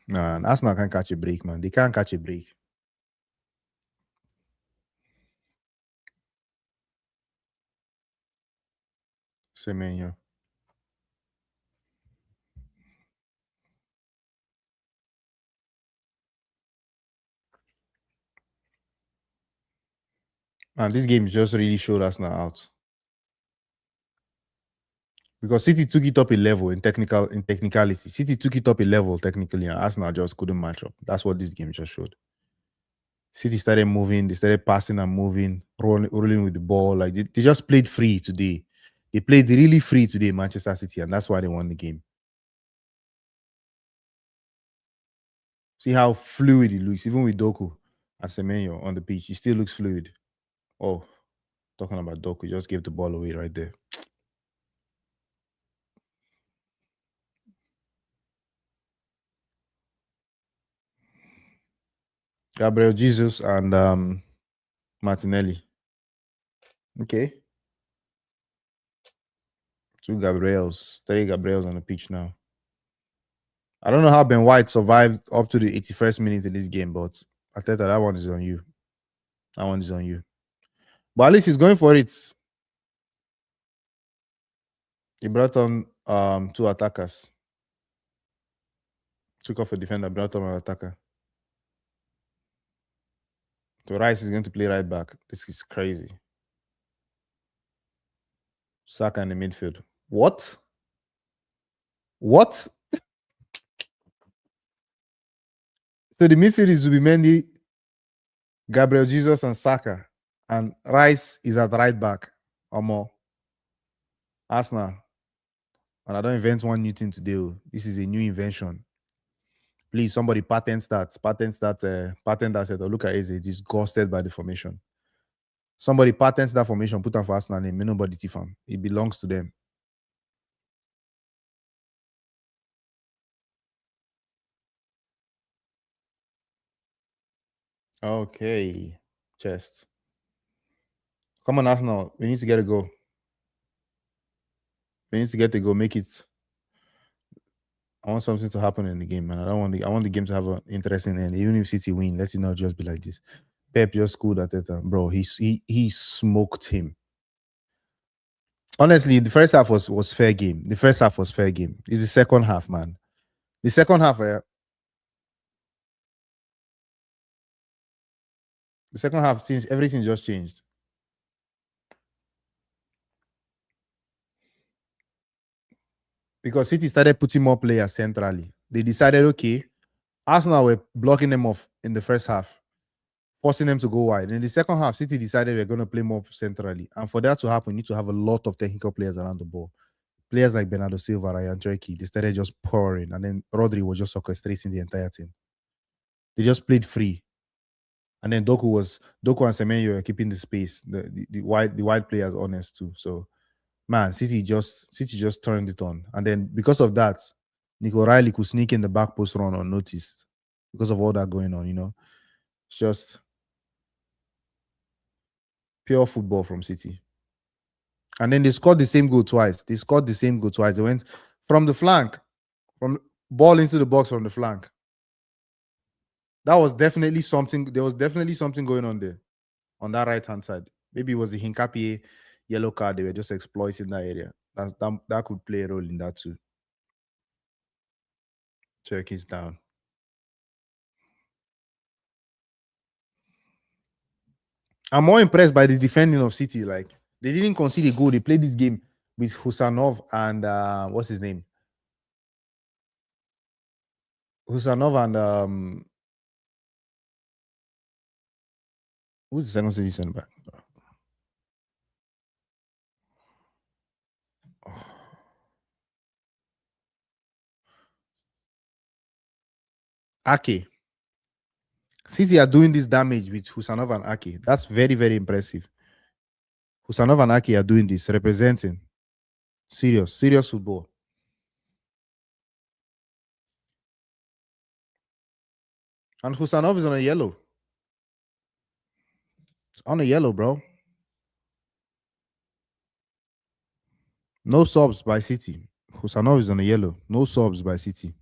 Nah, Arsenal can't catch a break, man. They can't catch a break. Semenyo. And this game just really showed Arsenal out. Because City took it up a level in technicality. City took it up a level technically, and Arsenal just couldn't match up. That's what this game just showed. City started moving, they started passing and moving, rolling with the ball. Like they just played free today. They played really free today, Manchester City, and that's why they won the game. See how fluid he looks, even with Doku and Semenyo on the pitch. He still looks fluid. Oh, talking about Doku, just gave the ball away right there. Gabriel Jesus and Martinelli. Okay. Three Gabriels on the pitch now. I don't know how Ben White survived up to the 81st minute in this game, but I tell you that one is on you. That one is on you. But at least he's going for it. He brought on two attackers. Took off a defender, brought on an attacker. So Rice is going to play right back. This is crazy. Saka in the midfield. What? What? So the midfield is Zubimendi, Gabriel Jesus, and Saka. And Rice is at right back or more. Arsenal. And I don't invent one new thing today. This is a new invention. Please, somebody patent that. Patent that set. Or look at Eze, disgusted by the formation. Somebody patents that formation, put on for Arsenal name. May nobody thief him. It belongs to them. Okay. Chest. Come on, Arsenal. We need to get a goal. We need to get a goal. Make it. I want something to happen in the game, man. I want the game to have an interesting end. Even if City win, let it not just be like this. Pep just schooled Arteta. Bro, he smoked him. Honestly, the first half was fair game. The first half was fair game. It's the second half, man. The second half, since everything just changed. Because City started putting more players centrally. They decided, okay, Arsenal were blocking them off in the first half, forcing them to go wide. In the second half, City decided they're going to play more centrally. And for that to happen, you need to have a lot of technical players around the ball. Players like Bernardo Silva, Ryan Cherky, they started just pouring. And then Rodri was just orchestrating the entire thing. They just played free. And then Doku and Semenyo were keeping the space. The wide players honest too. So man, City just turned it on. And then because of that, Nico Riley could sneak in the back post run unnoticed because of all that going on, It's just pure football from City. And then they scored the same goal twice. They went from the flank, from ball into the box from the flank. That was definitely something. There was definitely something going on there on that right hand side. Maybe it was the Hinkapie yellow card. They were just exploiting that area. That could play a role in that too. Turkey's down. I'm more impressed by the defending of City. Like they didn't concede a goal. They played this game with Husanov and what's his name? Husanov and who's the second city center back? Ake. City are doing this damage with Husanov and Ake. That's very, very impressive. Husanov and Ake are doing this, representing serious football. And Husanov is on a yellow. It's on a yellow, bro. No subs by City. Husanov is on a yellow. No subs by City.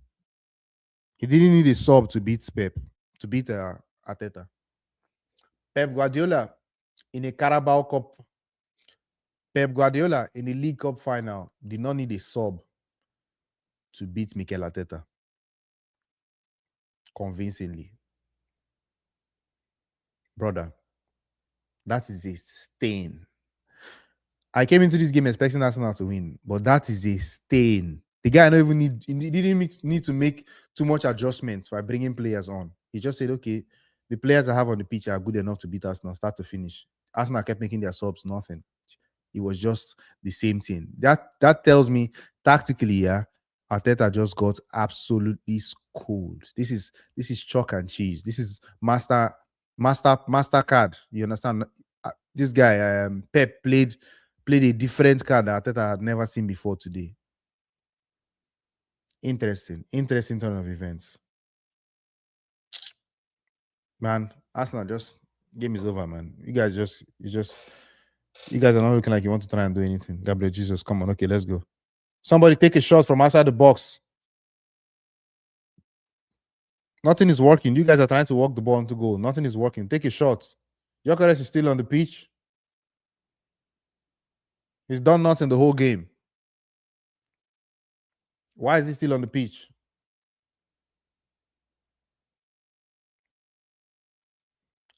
He didn't need a sub to beat Pep, to beat Arteta. Pep Guardiola in a Carabao Cup. Pep Guardiola in the League Cup final did not need a sub to beat Mikel Arteta convincingly. Brother, that is a stain. I came into this game expecting Arsenal to win, but that is a stain. The guy he didn't need to make too much adjustments by bringing players on. He just said, okay, the players I have on the pitch are good enough to beat Arsenal, start to finish. Arsenal kept making their subs, nothing. It was just the same thing. That tells me tactically, yeah, Arteta just got absolutely schooled. This is chalk and cheese. This is mastercard. You understand? This guy, Pep played a different card that Arteta had never seen before today. Interesting turn of events. Man, Arsenal just game is over, man. You guys are not looking like you want to try and do anything. Gabriel Jesus, come on, okay, let's go. Somebody take a shot from outside the box. Nothing is working. You guys are trying to walk the ball into goal. Nothing is working. Take a shot. Gyökeres is still on the pitch. He's done nothing the whole game. Why is he still on the pitch?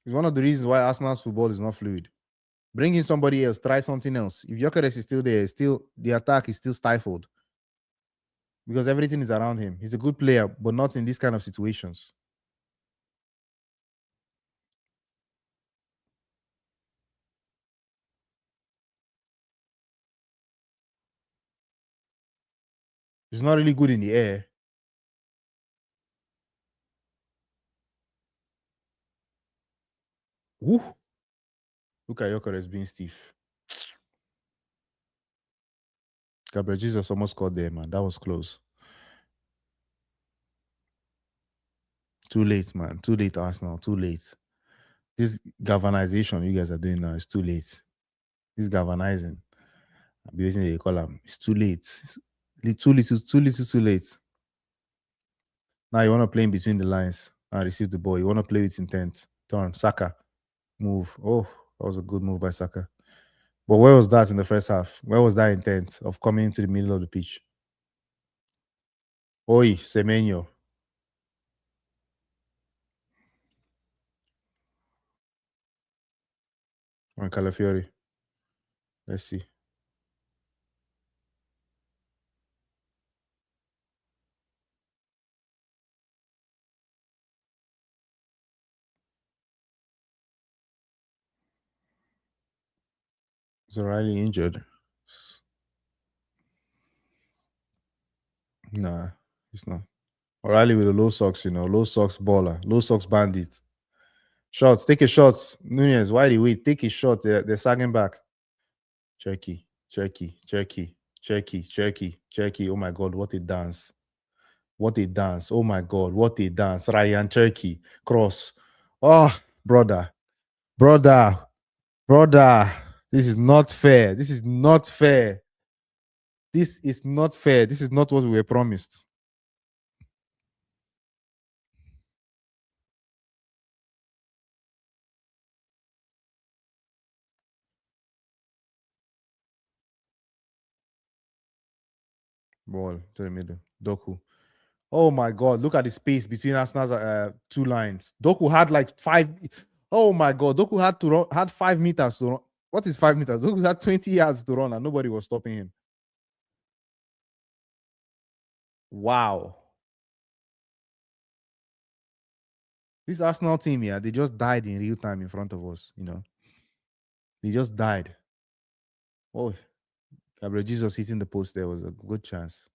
It's one of the reasons why Arsenal's football is not fluid. Bring in somebody else. Try something else. If Gyökeres is still there, the attack is still stifled because everything is around him. He's a good player, but not in these kind of situations. He's not really good in the air. Woo. Look at Yokeres being stiff. Gabriel Jesus almost scored there, man. That was close. Too late, man. Too late, Arsenal. Too late. This galvanization you guys are doing now is too late. This galvanizing. I'll be using the column. It's too late. Too little, too little, too late. Now you want to play in between the lines and receive the ball. You want to play with intent. Turn. Saka. Move. Oh, that was a good move by Saka. But where was that in the first half? Where was that intent of coming into the middle of the pitch? Oi, Semenyo. On Calafiori. Let's see. Is O'Reilly injured? Nah, it's not. O'Reilly with the low socks, low socks baller, low socks bandit. Shots, take a shot. Nunez, why do you wait? Take a shot. They're sagging back. Cherky. Oh my God, what a dance. What a dance. Oh my God, what a dance. Ryan Cherky. Cross. Oh, brother. This is not fair. This is not fair. This is not fair. This is not what we were promised. Ball to the middle. Doku. Oh my God! Look at the space between Arsenal's two lines. Doku had like 5. Oh my God! Doku had 5 meters to run. What is 5 meters? Doku had 20 yards to run, and nobody was stopping him. Wow! This Arsenal team, yeah, they just died in real time in front of us. They just died. Oh, Gabriel Jesus hitting the post there was a good chance.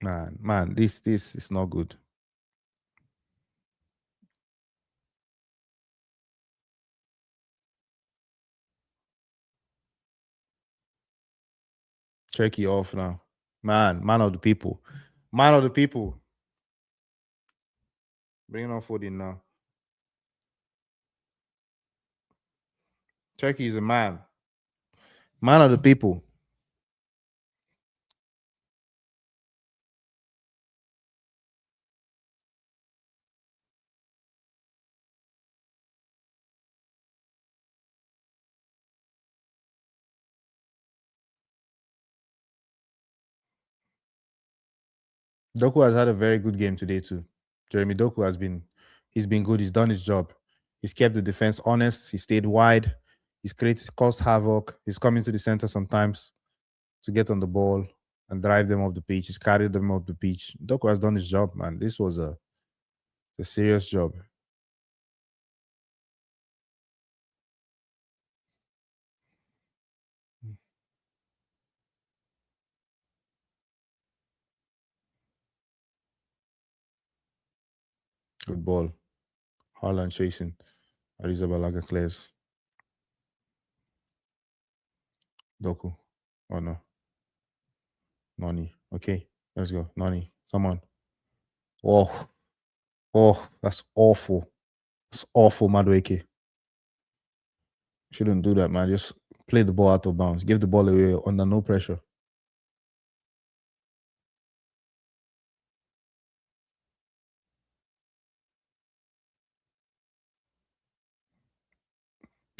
Man, this is not good. Cherky off now. Man of the people. Man of the people. Bringing on Foden now. Cherky is a man. Man of the people. Doku has had a very good game today too. Jeremy Doku he's been good. He's done his job. He's kept the defense honest. He stayed wide. He's caused havoc. He's coming to the center sometimes to get on the ball and drive them off the pitch. He's carried them off the pitch. Doku has done his job, man. This was a serious job. Good ball. Haaland chasing. Arizabalaga clears. Doku. Oh no. Nani. Okay. Let's go. Nani. Come on. Oh, that's awful. That's awful, Madueke. Shouldn't do that, man. Just play the ball out of bounds. Give the ball away under no pressure.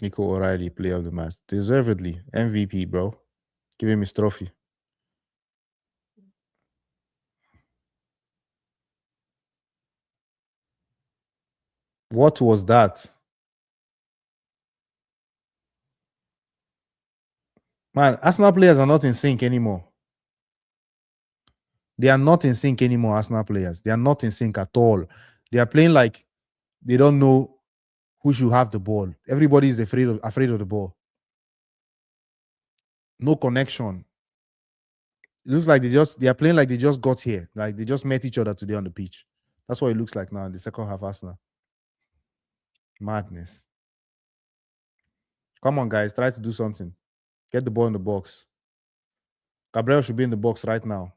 Nico O'Reilly, player of the match. Deservedly. MVP, bro. Give him his trophy. What was that? Man, Arsenal players are not in sync anymore. They are not in sync anymore, Arsenal players. They are not in sync at all. They are playing like they don't know who should have the ball. Everybody is afraid of the ball. No connection. It looks like they are playing like they just got here. Like they just met each other today on the pitch. That's what it looks like now in the second half, Arsenal. Madness. Come on, guys. Try to do something. Get the ball in the box. Gabriel should be in the box right now.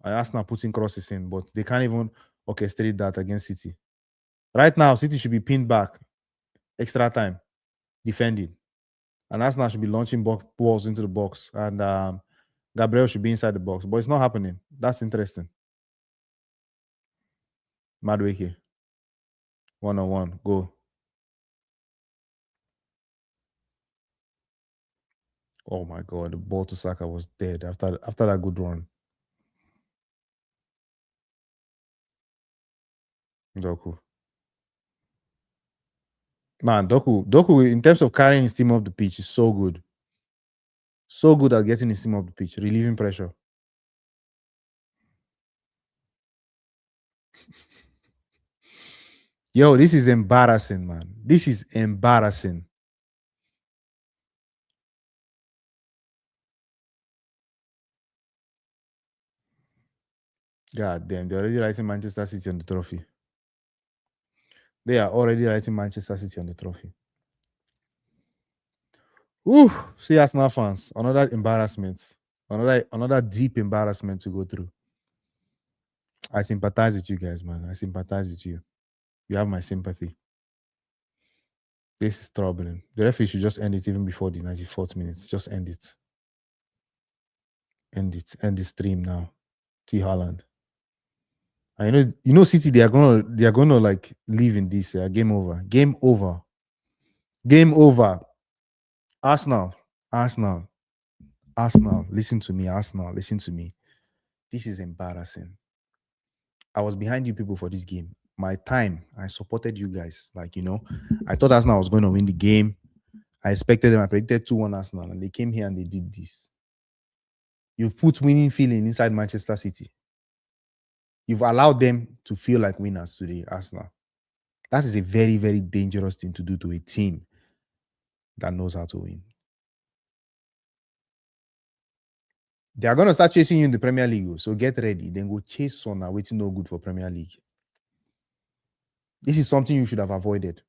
Arsenal putting crosses in, but they can't even orchestrate that against City. Right now, City should be pinned back. Extra time. Defending. And Arsenal should be launching balls into the box. And Gabriel should be inside the box. But it's not happening. That's interesting. Madueke. 1-on-1. Go. Oh my God. The ball to Saka was dead after that good run. Doku. Man, Doku, in terms of carrying his team up the pitch, is so good. So good at getting his team up the pitch, relieving pressure. Yo, this is embarrassing, man. This is embarrassing. God damn, they're already writing Manchester City on the trophy. They are already writing Manchester City on the trophy. Ooh, see Arsenal fans, another embarrassment. Another deep embarrassment to go through. I sympathize with you guys, man. I sympathize with you. You have my sympathy. This is troubling. The referee should just end it even before the 94th minute. Just end it. End it. End the stream now. T Haaland. And you know, City, they are gonna like leave in this. Game over. Game over. Game over. Arsenal. Listen to me. Arsenal. Listen to me. This is embarrassing. I was behind you people for this game. My time, I supported you guys. Like, I thought Arsenal was going to win the game. I expected them. I predicted 2-1 Arsenal, and they came here and they did this. You've put winning feeling inside Manchester City. You've allowed them to feel like winners today, Arsenal. That is a very, very dangerous thing to do to a team that knows how to win. They are going to start chasing you in the Premier League, so get ready. Then go chase Son and waiting no good for Premier League. This is something you should have avoided.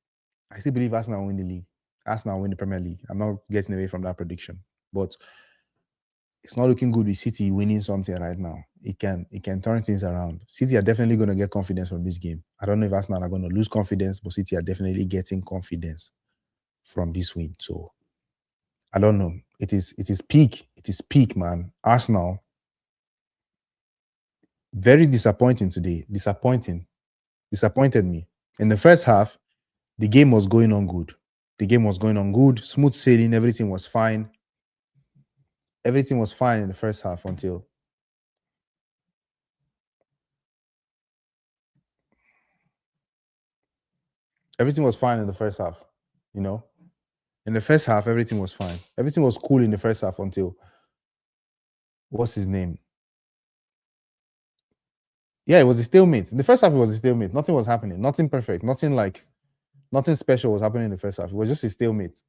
I still believe Arsenal will win the league. Arsenal will win the Premier League. I'm not getting away from that prediction. But it's not looking good with City winning something right now. It can turn things around. City are definitely going to get confidence from this game. I don't know if Arsenal are going to lose confidence, but City are definitely getting confidence from this win. So I don't know. It is peak. It is peak, man. Arsenal, very disappointing today. Disappointed me. In the first half, the game was going on good. Smooth sailing. Everything was fine. Everything was fine in the first half until everything was fine in the first half. In the first half, everything was fine. Everything was cool in the first half until what's his name? Yeah, it was a stalemate. In the first half, it was a stalemate. Nothing was happening. Nothing perfect. Nothing special was happening in the first half. It was just a stalemate.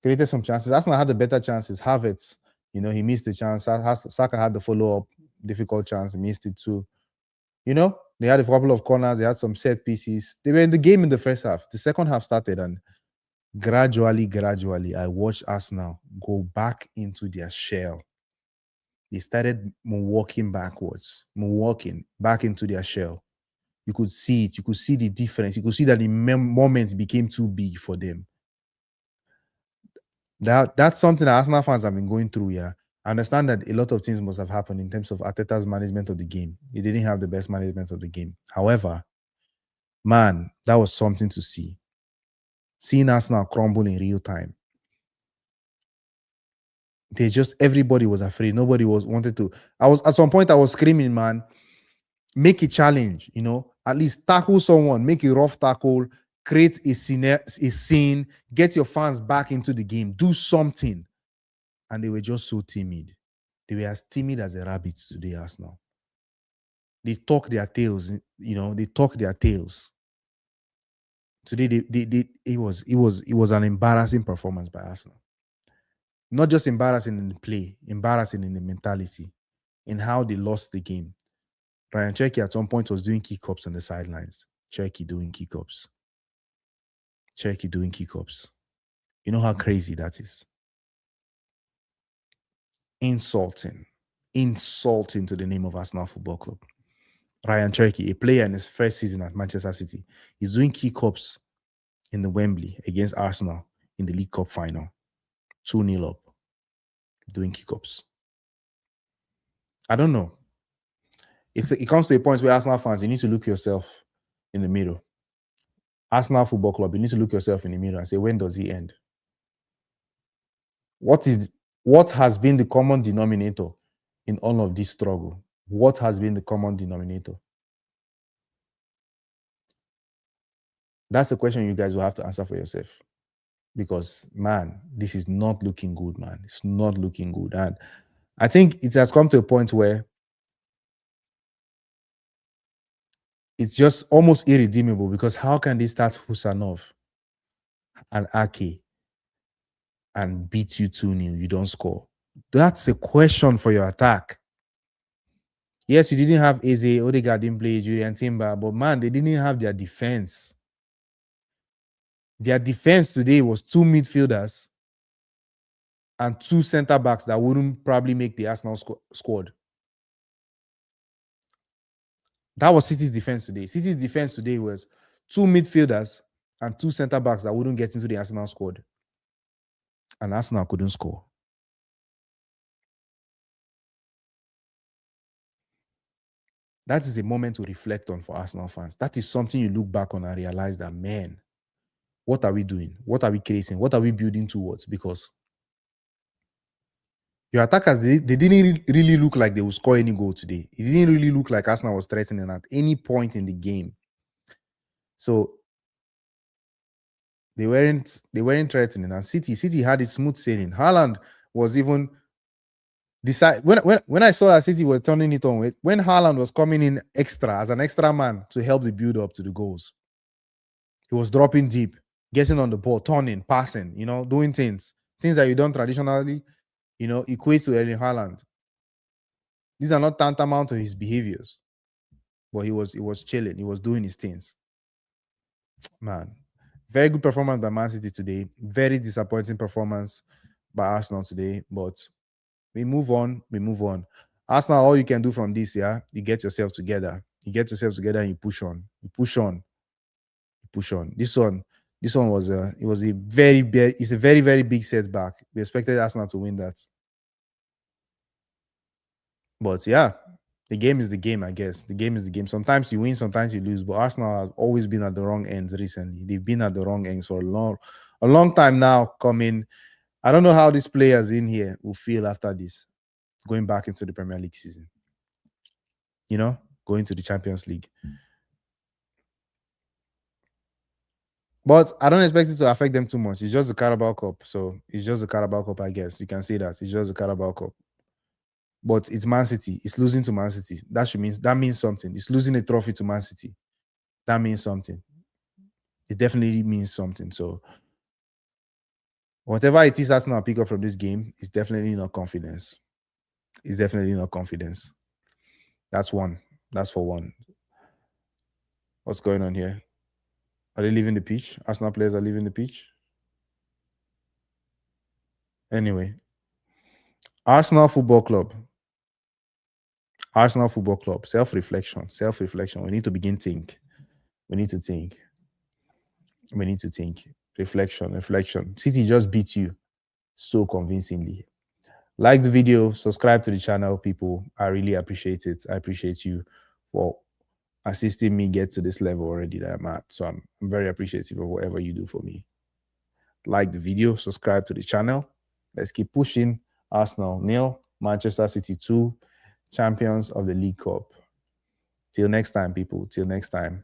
Created some chances. Arsenal had the better chances. Havertz, he missed the chance. Saka had the follow-up difficult chance. He missed it too. They had a couple of corners. They had some set pieces. They were in the game in the first half. The second half started, and gradually, I watched Arsenal go back into their shell. They started walking back into their shell. You could see it. You could see the difference. You could see that the moment became too big for them. That's something that Arsenal fans have been going through, yeah. I understand that a lot of things must have happened in terms of Arteta's management of the game. He didn't have the best management of the game. However, man, that was something to see. Seeing Arsenal crumble in real time. Everybody was afraid. Nobody wanted to. At some point I was screaming, man, make a challenge, at least tackle someone, make a rough tackle, create a scene, get your fans back into the game, do something. And they were just so timid. They were as timid as the rabbits today, Arsenal. They talk their tails, they talk their tails. Today, it was an embarrassing performance by Arsenal. Not just embarrassing in the play, embarrassing in the mentality, in how they lost the game. Ryan Cherky at some point was doing kick-ups on the sidelines. Cherky doing kick-ups. Cherky doing kick-ups. You know how crazy that is? Insulting. Insulting to the name of Arsenal Football Club. Ryan Cherky, a player in his first season at Manchester City, is doing kick-ups in the Wembley against Arsenal in the League Cup final. 2-0 up. Doing kick-ups. I don't know. It comes to a point where Arsenal fans, you need to look yourself in the mirror. Arsenal Football Club, you need to look yourself in the mirror and say, when does it end? What has been the common denominator in all of this struggle? What has been the common denominator? That's a question you guys will have to answer for yourself. Because, man, this is not looking good, man. It's not looking good. And I think it has come to a point where it's just almost irredeemable, because how can they start Husanov and Ake and beat you 2-0? You don't score. That's a question for your attack. Yes, you didn't have Eze, Odegaard didn't play, Julian Timber, but man, they didn't have their defense. Their defense today was 2 midfielders and 2 center backs that wouldn't probably make the Arsenal squad. That was City's defense today. City's defense today was 2 midfielders and 2 center backs that wouldn't get into the Arsenal squad. And Arsenal couldn't score. That is a moment to reflect on for Arsenal fans. That is something you look back on and realize that, man, what are we doing? What are we creating? What are we building towards? Because your attackers, they didn't really look like they would score any goal today. It didn't really look like Arsenal was threatening at any point in the game. So they weren't threatening. And City had it smooth sailing. Haaland was even when I saw that City were turning it on, when Haaland was coming in extra as an extra man to help the build up to the goals, he was dropping deep, getting on the ball, turning, passing, doing things that you don't traditionally, equate to Erling Haaland. These are not tantamount to his behaviors, but he was chilling. He was doing his things. Man, very good performance by Man City today. Very disappointing performance by Arsenal today, but we move on. Arsenal, all you can do from this, you get yourself together. You get yourself together and you push on. This one was a very big setback. We expected Arsenal to win that. But yeah, the game is the game, I guess. The game is the game. Sometimes you win, sometimes you lose. But Arsenal have always been at the wrong ends recently. They've been at the wrong ends for a long time now coming. I don't know how these players in here will feel after this, going back into the Premier League season. Going to the Champions League. But I don't expect it to affect them too much. It's just the Carabao Cup. So it's just the Carabao Cup, I guess. You can say that. It's just the Carabao Cup. But it's Man City. It's losing to Man City. That means something. It's losing a trophy to Man City. That means something. It definitely means something. So whatever it is Arsenal pick up from this game is definitely not confidence. It's definitely not confidence. That's one. That's for one. What's going on here? Are they leaving the pitch? Arsenal players are leaving the pitch. Anyway, Arsenal Football Club. Self-reflection. We need to begin think. We need to think. Reflection. City just beat you so convincingly. Like the video, subscribe to the channel, people. I really appreciate it. I appreciate you for assisting me get to this level already that I'm at. So I'm very appreciative of whatever you do for me. Like the video, subscribe to the channel. Let's keep pushing. Arsenal 0, Manchester City 2, champions of the League Cup. Till next time, people. Till next time.